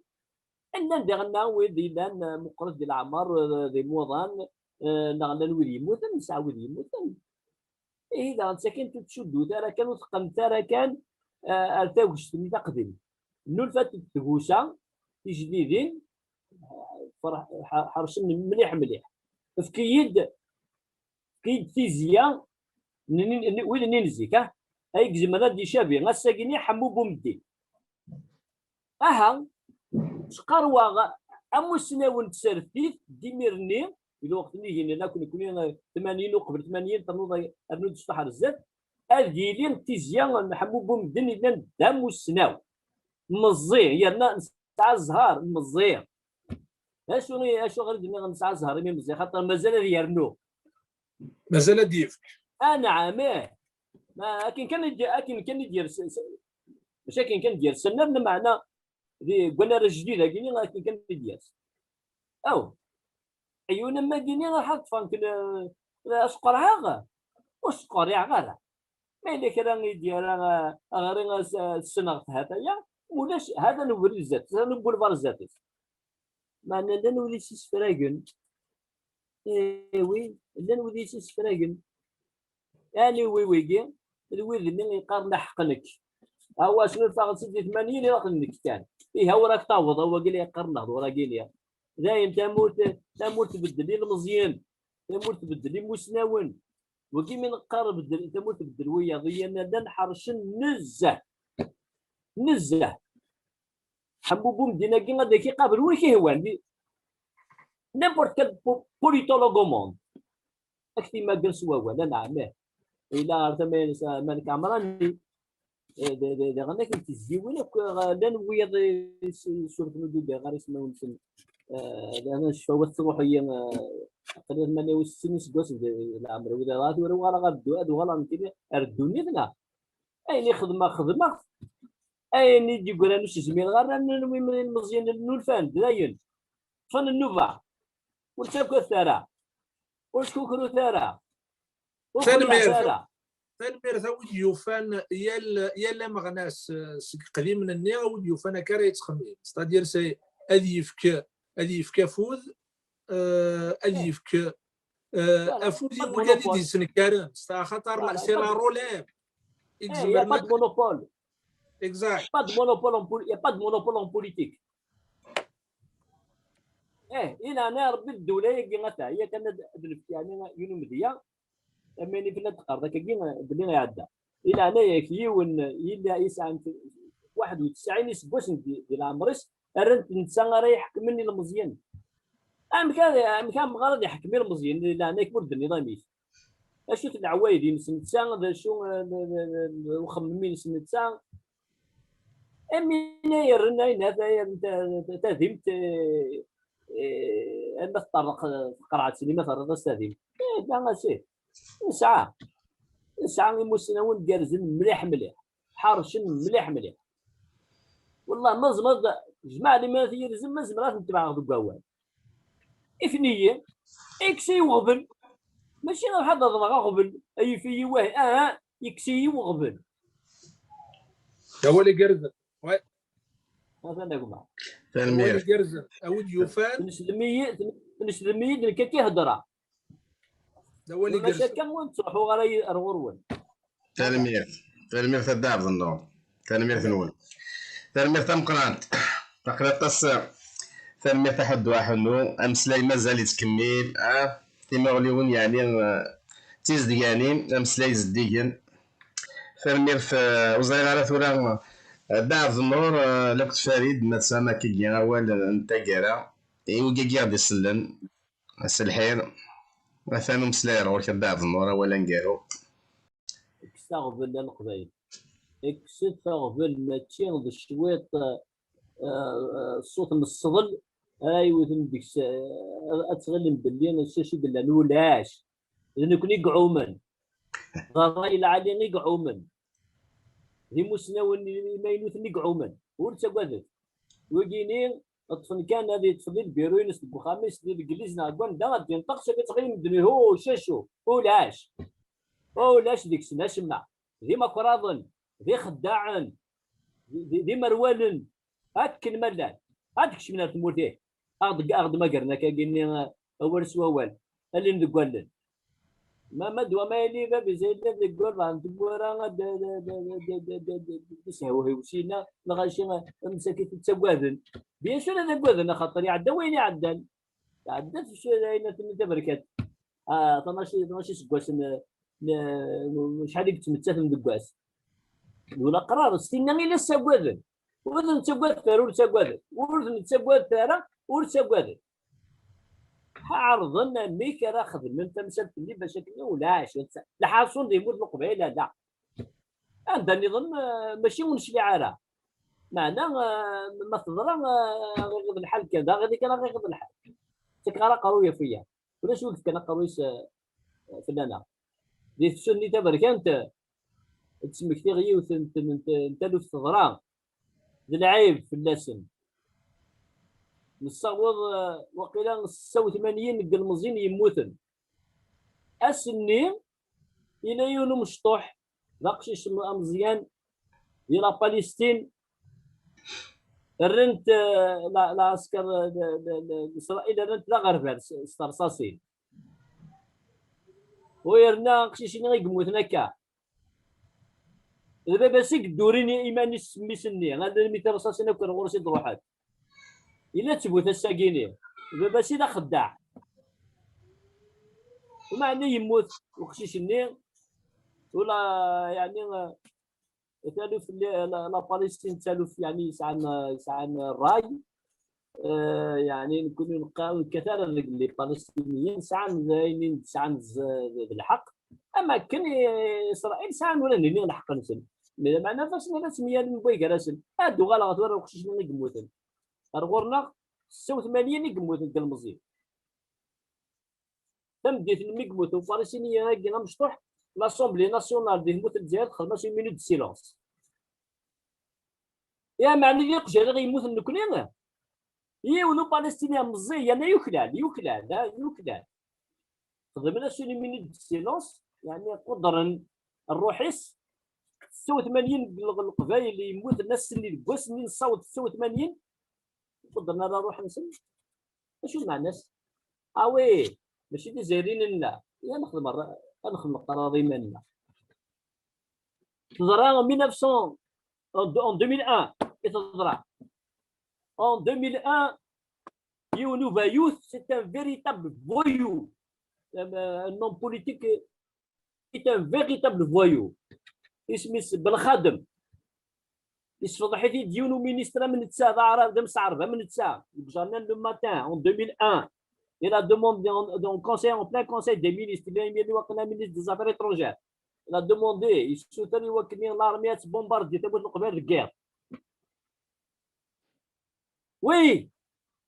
ديالنا وذي لان مقرد ديال العمر ذي موضان نغلان وذي يموت نسعى وذي يموت إذا ساكن تشدو ترى كان وتقن ترى كان التوش اللي تقدم نلفت التهوسة جديدين فرح حرشن مليح في كيد فيزياء وين ننزيك هاي زعما دي شابي غاساكيني حمو بومدي شقروا امو سناون تسرفيت ديميرني الوقت اللي هنا كنا 80 وقبل 80 تنوض ارنود شطح الزاد الجيلين تيزيان نحمو بومدن اذا دام والسناو مزيه يانا نسعى الزهار مزيه اشو غير نسعى الزهار مزيه خاطر مازال يرنو مازال ديفك انا عامه ما كان يدير مشاكل كان يدير سنه بمعنى قلنا راه جديده كاين كان يدير او عيونا مدينين راح تفهم كل اسقرها وسقر يا غير ما اللي كان يدير غير السنه هذايا ولاش هذا نقول الزات هذا نقول برزات ما لا نولي سفراغن وي لا نولي سفراغن يعني ويجي الويد اللي يقارن حقنك هو شنو فاغ 86 ياخذ كان ايه هو راك تعوض هو قال لي يقرنه ولا قال لي دايم تموت تبدل المزيان تموت تبدل مسناون وكي من قارب تموت تبدل وياضيا ندن حرش نزه حبوبهم دينا كي غادي كيقابل ويكي هو عندي نيمبورت كال بوليتولوغ موند اكثر ما قال سوا ولا نعمه الى ثمن مالك عمراني دا غنك تزيوين لان وياض سورت ندو غير اسمه نسن انا شفوت روحيا تقريبا 68 سكوس العمر ولا غادي ولا غادو هادو غلا نتي ردوني ذنا ايني خدمه ايني يجي يقول انا زميل غير المزيان النولفان داين فن النوفا وتاكل ثرى وشكوكرو ثرى تنمير ثا يوفان يلا مغناس قديم من النيا ويوفان كاري تخمين ستادير سي هذه يفك فوز هذه يفك افوز وكادي دي سنكارن ستا خطر سي لا روليف يا با دو مونوبول exact pas de monopole il y a pas de monopole en politique الى انا ربي الدوله يقينتها هي كانت يعني يونمديه اماني في الدقار ذاك اللي يعدى الى انا يكيون الا يسعى 91 سبوس ديال عمرس رنت نتسا راه يحكم مني المزيان كان غلط يحكم المزيان الى انا يكبر النظامي اشو العوايد نتسا شو وخممين نتسا امين يرنا هذا تهدمت اما تطرق قرعه سينما ترى تستهدم لا شيء نسعى مسنون جارزن مليح حارشن مليح والله مزمض جماعه اللي ما يرزم مزمرات نتبع القوال افنيه اكسي وغبن ماشي غير حد غبن اي في واه يكسي وغبن هو اللي جرزن هذا نقول معك هو اللي جرزن او يوفان نسلمي اللي كي هضره هو اللي ماشي جالس كان وين تروحوا غير الغرون تلمير تدعب النور تلمير نول تلمير تمقرات تقرا تص تلمير تحد واحد نو امسلاي مازال يتكمل كيما غليون يعني تيز ديالي امسلاي زديين تلمير في وزير على ثورة دعب النور لقت فريد ما تسمى كي اول انت كرا يوجي غادي يسلن السلحير مثلا مسلاير ورك دعب النور ولا نقارو كستغفل القبائل كستغفل ماشي غد شويط الصوت من الصدل ايوا ديك اتغلم باللي انا شاشي بلا نولاش لانه كوني قعومن غراي العالي قعومن دي مسناون ما ينوثني قعومن ورتا قادت وكيني الطفل كان هذه الطفل البيروينس بخامس ديال الجليزنا كون دا غادي ينطقش كتغير مدني هو شاشو ولاش ولاش ديك السنه شمع ديما كراضن دي خداعن دي مروان هاك الملان هاك شمنا تموتيه اغد ما قرنا كاين اول سوال اللي ندقول ما دوا ما يلي باب زيد ندقول عند بورا سهوه وسينا لغاشي مساكين تسوادن بيان سور هذا كوادن خاطر يعدى وين يعدى في شي تبركات 12 سكواس شحال قلت متسات ندقاس ولا قرار ستينا غير لسه كوادن وذن تسواد ثارو تسواد وذن تسواد ثارا ورتسواد عرضنا ميك راه خدم انت مسالت اللي باش ولاش الحاصل يموت القبيله لا هذا النظام ماشي ونشلي عاره معناه ما تضرى غير الحال كذا غادي كان غير الحال تكرا قرويه فيا ولا شو كان قرويس فنانه دي تسني تبارك انت تسمك تغيي انت لو تضرى العيب في اللسن نصوض وقيلا 86 قلمزين يموتن اسني الى يونو مشطوح ناقشيش مزيان ديال فلسطين الرنت العسكر اسرائيل الرنت لا غربال استرصاصين ويرنا قشيشين غيقموتنا كاع دابا باسيك دوريني ايماني سمي سني هذا المثال رصاصين كان غورسي دروحات الا تبوت الساكيني دابا سي لا خداع وما عندي يموت وقشيشني ولا يعني تالف لا فلسطين تالف يعني يسعن الراي يعني نكونوا نلقاو كثر اللي فلسطينيين سعن بالحق اما كان اسرائيل سعن ولا نين الحق نسن معنى فاش رسميا من بويك راسل هادو غالا غتورا وخشيش من يقموتن غورنا 86 يقموتن المزيد تم ديت المقموت وفلسطينيين هاكينا مشطوح لاسومبلي ناسيونال ديال الموت ديال خدمه شي مينوت سيلونس يا معني اللي قجا غيموت النكلين يولو فلسطينيين مزيان يوكلان خدمنا شي مينوت سيلونس يعني قدرا الروحيس 86 القبايل اللي يموت الناس اللي لباس اللي نصوت 86 قدرنا نروح نسل شنو مع الناس وي ماشي دي زايرين لا يا نخدم القراضي مالنا تضرا 1900 en 2001 تضرا en 2001 Younou Bayouth c'est un véritable voyou un homme politique est un véritable voyou اسمه بالخادم يصفض حيث ديونو مينيسترا من التساع عرب دم صعربه من التساع الجورنال لو ماتان en 2001 il a demandé dans le conseil en plein conseil des ministres il a mis le ministre des affaires étrangères il a demandé il soutenait وكني l'armée bombarder تبغى نقبل الguerre oui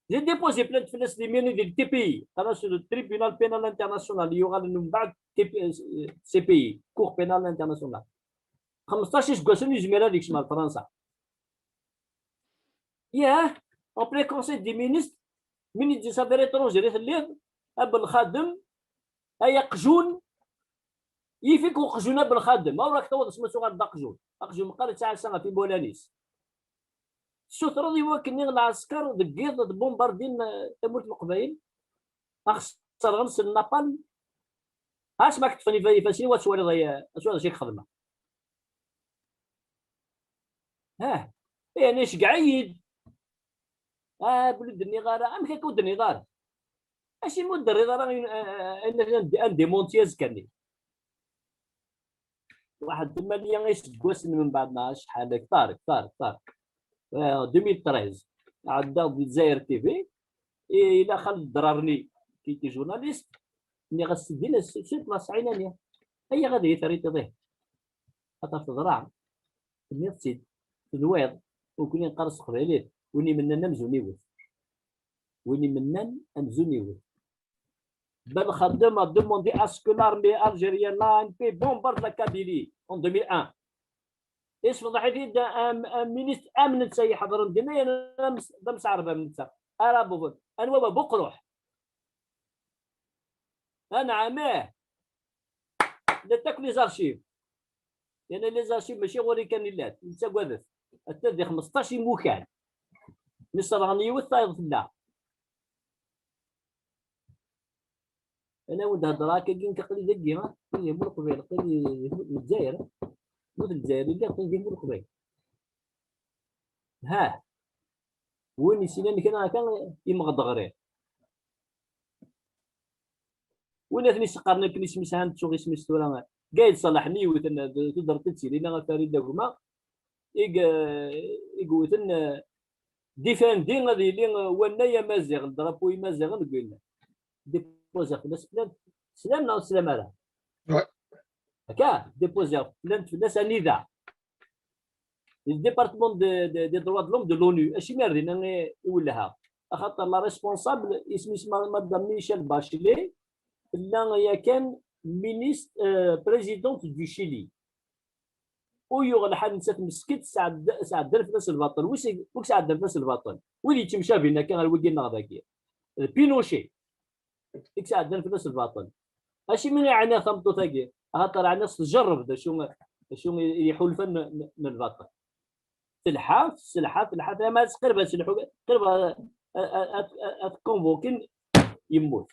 j'ai déposé plainte فلسطينيين ديال تي بي انا sur le tribunal pénal international il y aura من بعد سي بي cour pénal international 15 سكواسون يجمع هذيك شمال فرنسا ياه en plein conseil des ministres ministre des affaires étrangères اللي اب الخادم اي قجون يفيك قجونه بالخادم ما راك توض اسمه صغار دقجون قجون قال تاع سنه في بولانيس الشطر اللي وكني العسكر دقيت بومباردين تموت القبائل اخسر غنس النابال اش ما كتفني في فاشي وتسوالي ضيا شو شي خدمه يعني اش قعيد بلد النغاره ام كيكون النغاره ماشي مود الرضا انا ديمونتيز كاني واحد 8 سكواس من بعدنا شحال طارق 2013 عدا الجزائر تي في الى خالد ضررني كي جورناليست اني غنسدي له سي بلاص عينانيه هي غادي يثري تضيه خاطر تضرع كني تسيد الويض وكني نقرص قباليه ويني مننا مزوني ويني منن امزوني Ben Khaddam a demandé à ce que l'armée algérienne, l'ANP, bombarde la Kabylie en 2001. ايش فضحتي un ministre امن تسيح حضر الدنيا انا دمس عربه من تسا انا بوفن انا بابا بقروح انا عماه لا تاكل لي زارشيف يعني لي زارشيف ماشي غوري كان لات انت قادر التدي 15 مكان مصر راني وثايض في الله انا ود هضره كاين كقلي دقي ما كاين يقول قبيل قلي الجزائر مثل الجزائر اللي كاين يقول قبيل وين يسيني كان يمغضغري وين ثني سقرنا كني سميسان تشوغي سميس ولا قايد صلحني وثن تقدر تسيري لا فريد هما يقولن ديفاندي غادي لي ونايا مازيغ ضربوا مازيغ نقول ديبوزا فلاس سلام لا سلام على هكا ديبوزا فلاس نيدا الديبارتمون دي دروا دو لوم دو لونو اشي ماردين يولها خاطر لا ريسبونسابل اسمها مدام ميشيل باشيلي لا هي كان مينيست بريزيدونت دو شيلي ويغ لحد نسات مسكت سعد درفناس الباطل وك سعد درفناس الباطل ولي تمشى بينا كان الوكيل ذاكي بينوشي ديك سعد درفناس الباطل اشي من يعني ثمطو ثاكي خاطر الناس تجرب شو يحول من الباطل سلحه ما قرب سلحو قرب اتكونفوكين يموت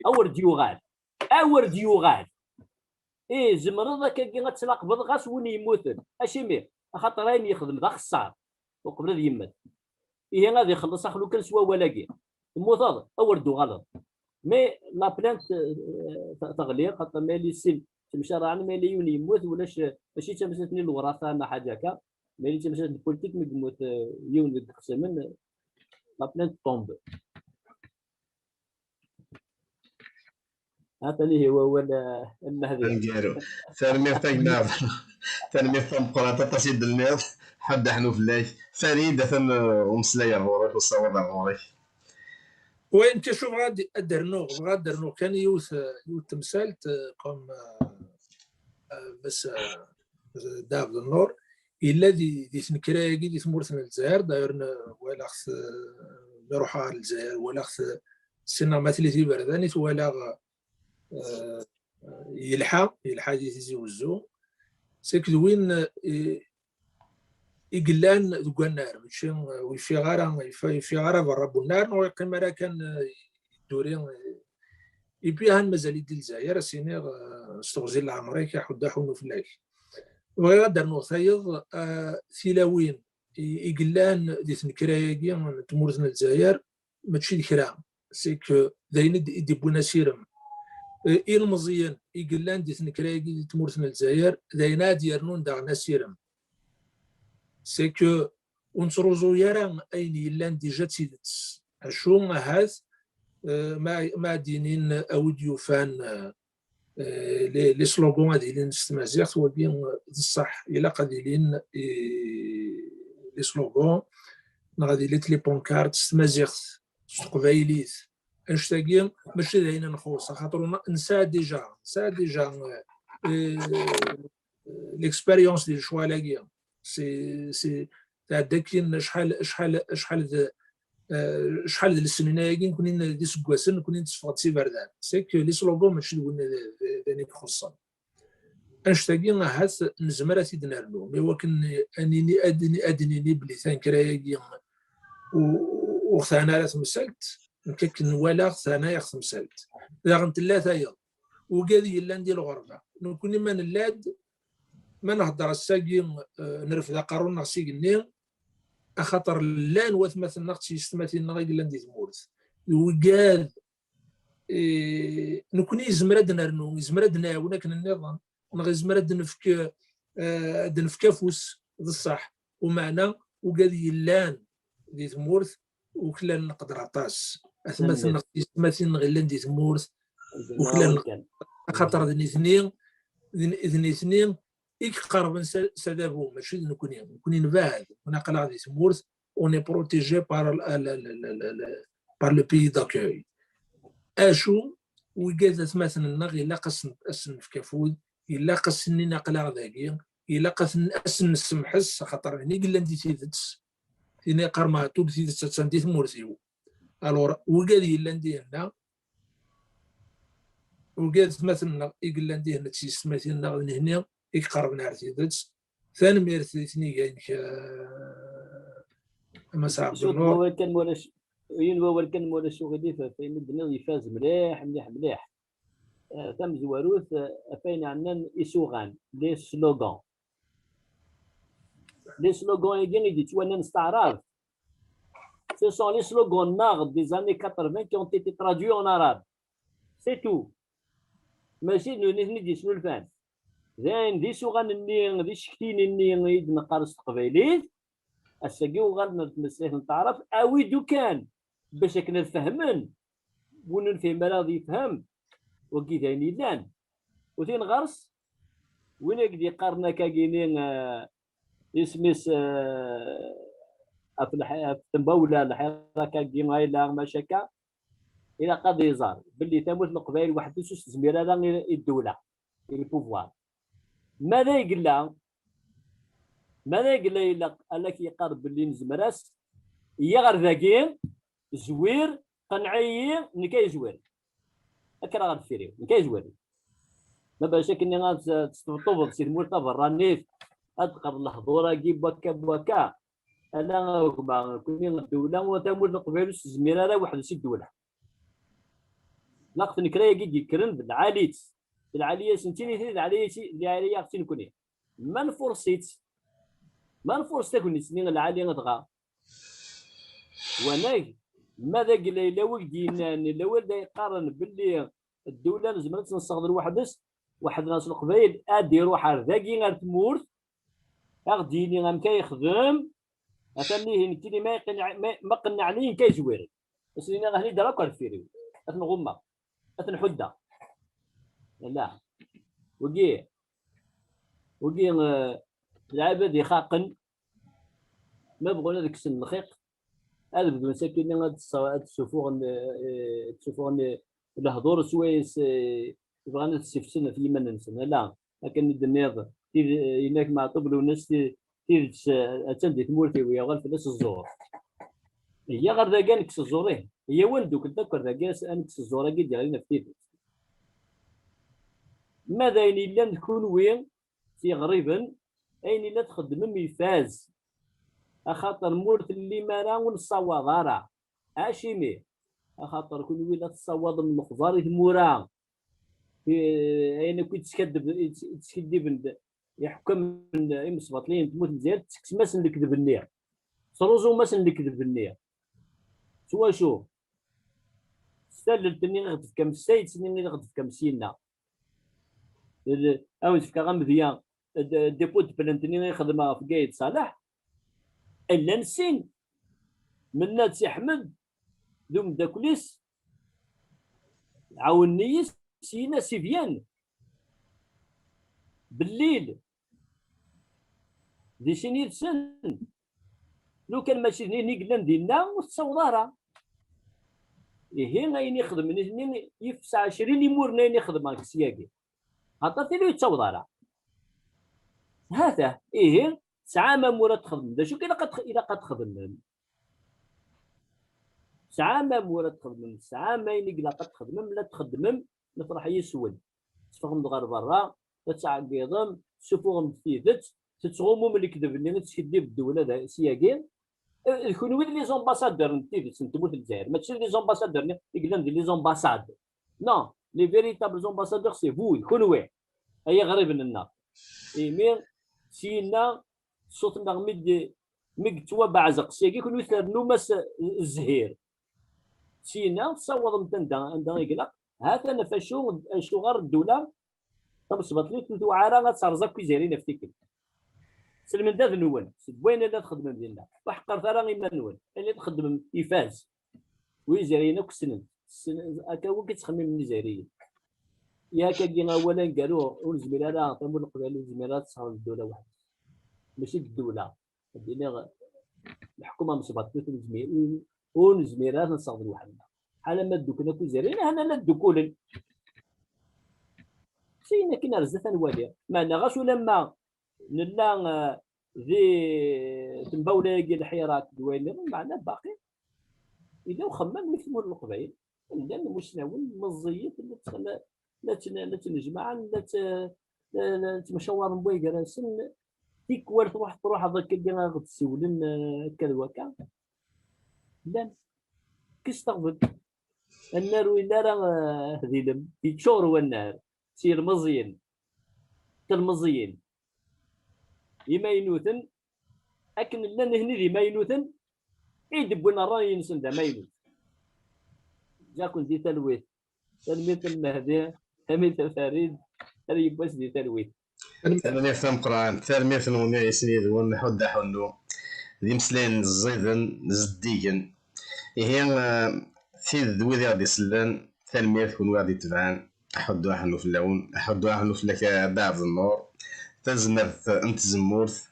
اور ديوغال زمرضه كي غتلاق بالغاس وين يموت اشي مي خاطر راني يخدم ذا خسار وقبل يمت غادي يخلص اخلو كان سوا ولاقي الموت اور دو غلط مي لا بلانت تغليق خاطر مالي سين تمشى راه مالي يموت ولاش ماشي تمشاتني الوراثه انا حاجه هكا مالي تمشات البوليتيك يموت يون تقسم لا بلانت طومب هذا اللي هو المهدي نقارو ثاني تاعنا ثاني مقراطه تسيد الناس حد حنو فلاش فريد ثن ومسلايا غورك وصور غورك وين تشوف غادي درنو كان يوث تمثالت قام بس دافد النور الذي دي سنكرايا دي ثمورثنا الجزائر دايرنا ولا خص يروح على الجزائر ولا خص السينما ثلاثي برداني ولا يلحق يزي وزو سكد وين يقلان ذوق النار ماشي ويفي غارة برا النار ويقيم راه كان دورين يبيها مازال يدي الجزائر سيني استغزل العمريكا حدا حونو في الليل وغادر نوثيض ثلاوين يقلان دي ثنكرايا تمورثنا الجزائر ماشي الكرام سيك داين يدبونا سيرم المزيان يقلان دي ثنكرايا تمورثنا الجزائر داينا ديرنون داغنا سيرم سيكو ونصروزو يران اين يلان ديجا تسيدتس اشو هاث ما دينين اوديو فان لي سلوغون هادي اللي نستمازيغ هو بين الصح الا قاديلين لي سلوغون غادي لي بونكارت ستمازيغ قبايليت انشتاقين ماشي داينا نخوص خاطر نسى ديجا ليكسبيريونس ديال شوالاكيا سي داكين شحال السنين هاكين كونين دي سكواسن كونين تسفقد سي بردان سيك لي سلوغون ماشي قلنا داني خصا انشتاقين هاث نزمر سيدنا له مي ولكن انني ادني بلي ثان كرايا وثانا راه تمثلت نكاك ولا ثانايا خمسات إذا غنت ثلاثة يوم وقادي إلا ندير الغربة نكون ما نلاد ما نهضر الساقين نرفد قارون نغسي قنين أخطر لان وثمثل نغتي ستماثل نغي إلا ندير مورث وقاد نكوني زمردنا رنو زمردنا ولكن النظام نغي زمرد نفك دنفكافوس الصح ومعنا وقادي لان دي ثمورث وكلا نقدر عطاس مثلا غير ندي ثمورث وكلا خاطر ذني اثنين إيك قرب سدابو ماشي نكوني نباهد ونقل غادي ثمورث اوني بروتيجي بار لو بي داكوي اشو وقالت مثلا غير لا قص في كافود الا قصني نقلا ذاكي الا قصن اسن نسمحس خاطر هني قال ندي تيدتس هنا قرما تو تيدتس تندي ثمورثيو الور وقال الا ندي هنا وقالت مثلا يقول ندي هنا تيسماتنا هنا يقرب نهار تيدتس ثاني ميرثيتني كاينك ما صعب هو كان مولاش هو كان مولاش شغلي فين الدنيا يفاز مليح مليح مليح ثم زواروث فين عندنا يسوغان لي سلوغان يجي توانا نستعرض ce sont les slogans nards des années 80 qui ont été traduits en arabe c'est tout ماشي نثني دي شنو الفان زين دي سوغان الني دي شكتين الني يد نقرص قبيليت الساقيو غنتمسيه نتعرف اويدو كان باش كنا نفهمن ونفهم راضي يفهم وكي ثاني لان وثين غرس وين يقدي قارنا كاكينين اسميس في تنبوله الحيره كاكين هاي لا مشاكا الى قضي يزار باللي تموت القبائل واحد سوس زميره لا الدوله البوفوار ماذا يقول لها الا لك يقرب باللي نزمراس هي غير ذاكين زوير قنعي نكاي زوير اكرا غاد فيريو نكاي زوير ما باش كني غتستوطب سي مرتبط راني ادقر الحضوره كيب وكا انا كوني الدوله وتمول القبائل زميره لا واحد سي الدوله لقط نكراي كي يكرن بالعاليه سنتيني العاليه خصني نكون ما نفرصت كوني سنين العاليه غتغا وانا ماذا قال الا وجدينا الاول يقارن باللي الدوله لازم تنصغر واحد ناس القبائل ادير واحد ذاكي غير تمورت اغديني غام كيخدم اتنيه نكتي ما قنعني كيزوير بس انا هني دراك الفيري اتنغمه اتنحده لا وقي العباد يخاقن ما بغونا ديك السن الخيق هذا بدون ساكنين تشوفون الهضور سويس بغانا تسفسنا في يمن نسن لا لكن الدنيا هناك مع طبل وناس تندي تمورتي ويا غير فلاس الزور هي غير ذاك نكس الزورين هي ولدو كتذكر ذاك نكس الزور كي دير لنا في ماذا الا نكون وين في غريبا اين لا تخدم يفاز اخاطر مورت اللي مانا ونصوض راه اشيمي اخاطر كل وين تصوض من الخضار المورا اين كنت تكذب يحكم من المسبطلين تموت مزيان تكس ماسن الكذب النير صروزو ماسن الكذب النير سوا شو استللتني غد في كم سيد سنين غد في كم سينا او في كلام ديال ديبوت بلانتني يخدمها في قايد صالح الا نسين من نات احمد دوم داكوليس عاوني سينا سيفيان بالليل دي سنين سن لو كان ماشي ني قلنا نديرنا وتصورها إيه غاين يخدم ني يفسع 20 يمورنا يخدم هاك السياقي عطاتي لي تصور هذا إيه ساعة ما مورا تخدم دا شو إلا قد تخدم ساعة ما مورا تخدم ساعة ما ينقلا قد تخدم لا تخدم نفرح يسول تفهم غير برا تتعقيضم تشوفوهم تيدت تتغومو من الكذب اللي تكذب الدولة دا سياقين كونوا لي زومباسادور نتي سنتمو في الجزائر ماشي لي زومباسادور يقولون لي زومباساد نو لي فيريتابل زومباسادور سي فو كونوا هي غريب لنا مي سينا صوتنا مد توا بعزق سيكي كونوا ثرنو مس الزهير سينا تصوض متندا عندها يقلق هذا نفشو غير الدوله تمصبط لي ثلاث وعاره غترزق كي زايرين نفتكر سلمن داز نول وين لا تخدم ديالنا وحقر ثرا غير ما نول اللي تخدم يفاز ويزارينا كسنن هكا هو كتخمم من الجزائريين يا كاين اولا قالوا ونزمير راه تمول القبائل والزميرات صار الدوله واحده ماشي الدوله دينا الحكومه مصبط ثلاث زمير ونزميرات نصاغ وحدنا بحال ما دوكنا كي زايرين هنا لا دوكولن سينا كنا رزت نوالي معنا غاش لما نلا ذي تنبولا كي الحيرات دويني معنا باقي اذا وخمم نكتبوا القبائل لان واش ناول مزيت لا تنجمع لا تمشاور بويكرا سن تيك ور تروح هذاك اللي غتسولن كذا لا كيستقبل النار ولا راه هذيلم يتشور هو النار سير مزيان كالمزيان يماينوثن اكن لا نهني ذي ماينوثن يدبونا الراي نسن ذا ماينوث جاكون دي تلويث تلميذ المهدي تلميذ فريد هذه يبوس دي تلويث تلميذ ثم قران تلميذ نوني يسنيد ونحد حنو ذي مسلين زيدن زديجن هي سيد ذوي غادي يسلن تلميذ كون غادي تبعان احد واحد في اللون احد واحد في لك بعض النور تزمرت انت زمورت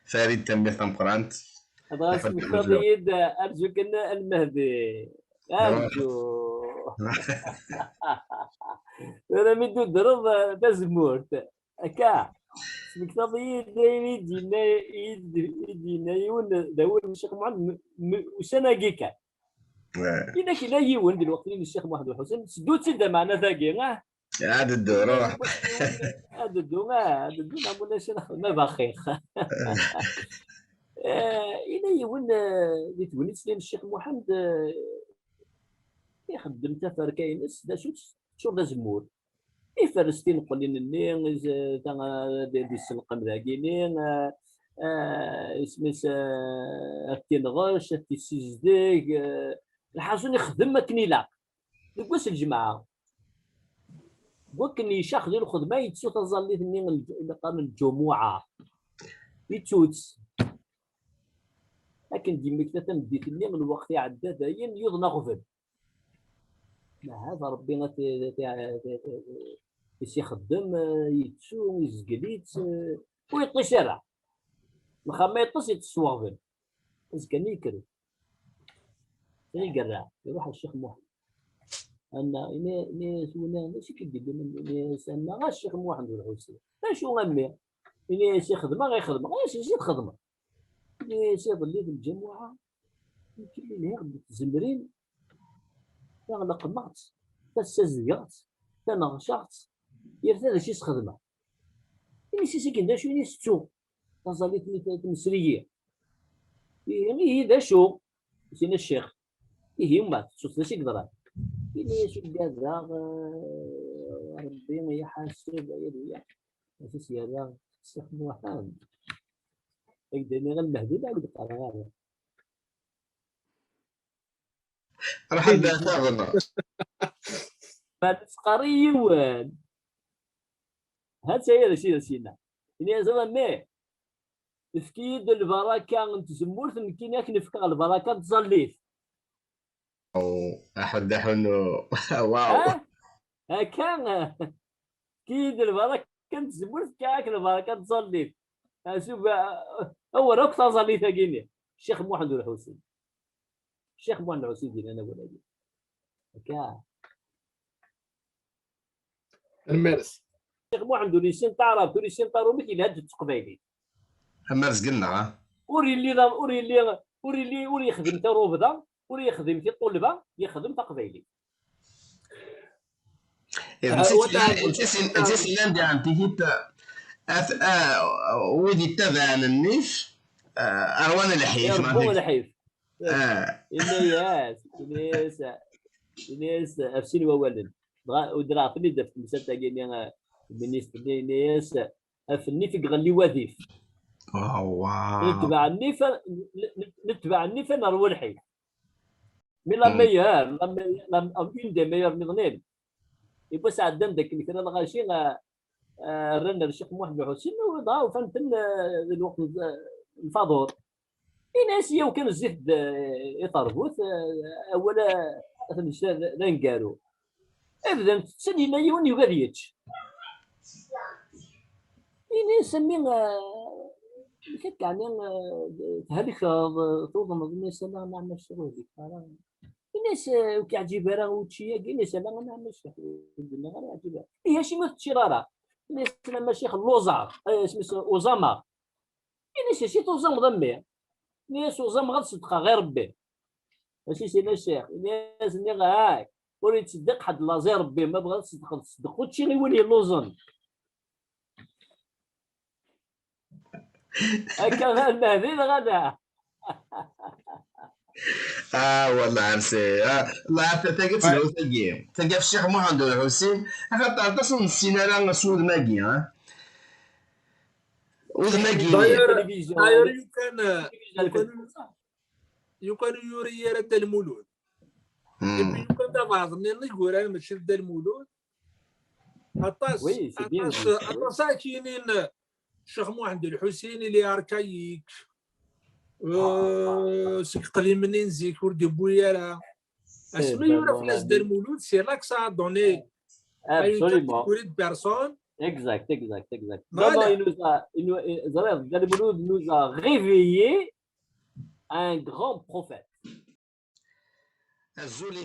فريد تلميذ ثم قرانت هذا اسمك فريد ارجوك المهدي ارجو انا مدو درض تزمورت هكا اسمك فريد يدينا يون داول الشيخ محمد وسناقيكا إذا كنا يون دلوقتي الشيخ محمد الحسين سدو تسد معنا ثاقي عاد الدور روح هذا الدو نعمل شنو ما باخيخ إذا يون اللي تولي تسليم الشيخ محمد يخدم تفر كاينس دا شو دا زمور يفرستين قلين النين دي السلقم ذاكينين اسمس التين غش التسيزديك الحاجون يخدم كنيلا يقوس الجماعة وكن يشاخذ الخدمة يتسو تظلي النين القرن الجموعة يتوتس لكن ديما كتا مديت النين الوقت يعدى داين يضنا غفل ما هذا ربي يخدم يتسو يزقليت ويطي شارع ما يطس يتسواغل بس كان يكري يقرا يروح الشيخ محمد انا اني سوينا ماشي كيدير سالنا غير الشيخ محمد الحسين شو غمي اني شي خدمه غيخدم غير شي زيد خدمه اني سي ظليت الجمعه يمكن لي غد تزمرين تغلق مغت تسزقات تنغشات يرتاد شي خدمه اني سي كندا شو نستو تظليت تمسريه هي ذا شو سينا الشيخ هي ما شوف شي قدرات إني شو كذا ربي ما يحاسب يا أساس يا الشيخ محمد يقدرني غير المهدي لا يقدر على راح نبدا فالفقري وين هاد هي الشيء سينا إني زمان ما تفكيد البركة أنت زمورت يمكن ياك نفكر البركة تزليت أحد حنو واو كان كيد البركة كنت زمورت كاك البركة تزليت شوف هو ركض تزليت أجيني الشيخ محمد الحسين الشيخ محمد الحسين دين أنا ولا دين كا المارس الشيخ محمد الحسين تعرف الحسين طارو مثل هاد التقبيلي المارس قلنا وري يخدم تروفدا وري يخدم في طلبه يخدم تقبيلي انت سلام دي عم تيجي ويدي تبع النيف اروان الحيف ما يربون فيك. الحيف اه إنياس أفسين وولد ودرا فني دفت مسات كيني بالنسبة لإنياس أفني في غني وظيف واو. نتبع النفا نروي الحيف من لا ميور لا أون دي ميور مغنين يبقى ساعد دندك اللي كنا الغاشي رنا الشيخ محمد حسين وضعوا فهمت الوقت الفاضور الناس يو كان الزيت يطربوث اولا لا نقالوا ابدا تسالينا يون يغاديتش إني سمين كيف يعني هذيك توضن الناس انا نعمل الشغل هذيك الناس كيعجب راه وتشي الناس انا نعمل الشغل غير يعجبها هي شي ما تشراره الناس لما شيخ اللوزار اسمه اوزاما الناس شي توزام ضمي الناس وزام غير صدقه غير ربي ماشي سينا الشيخ الناس اللي هاي ولي تصدق حد لازير ربي ما بغا تصدق وتشي غيولي اللوزن هكا المهدي غدا والله عرسي الله تلقى له تلقى في الشيخ محمد الحسين خاطر تصل نسينا لا سود ماكي ود ماكي داير يمكن يوري رد المولود يمكن دا بعض من يقول انا ماشي رد المولود عطاس كاينين الشيخ محمد الحسين اللي اركايك سيك قليل منين زيك ولد بويا اسمي يورا في ناس دار المولود سي لاك سا دوني absolument ولد بيرسون exact non il nous a réveillé un grand prophète الزول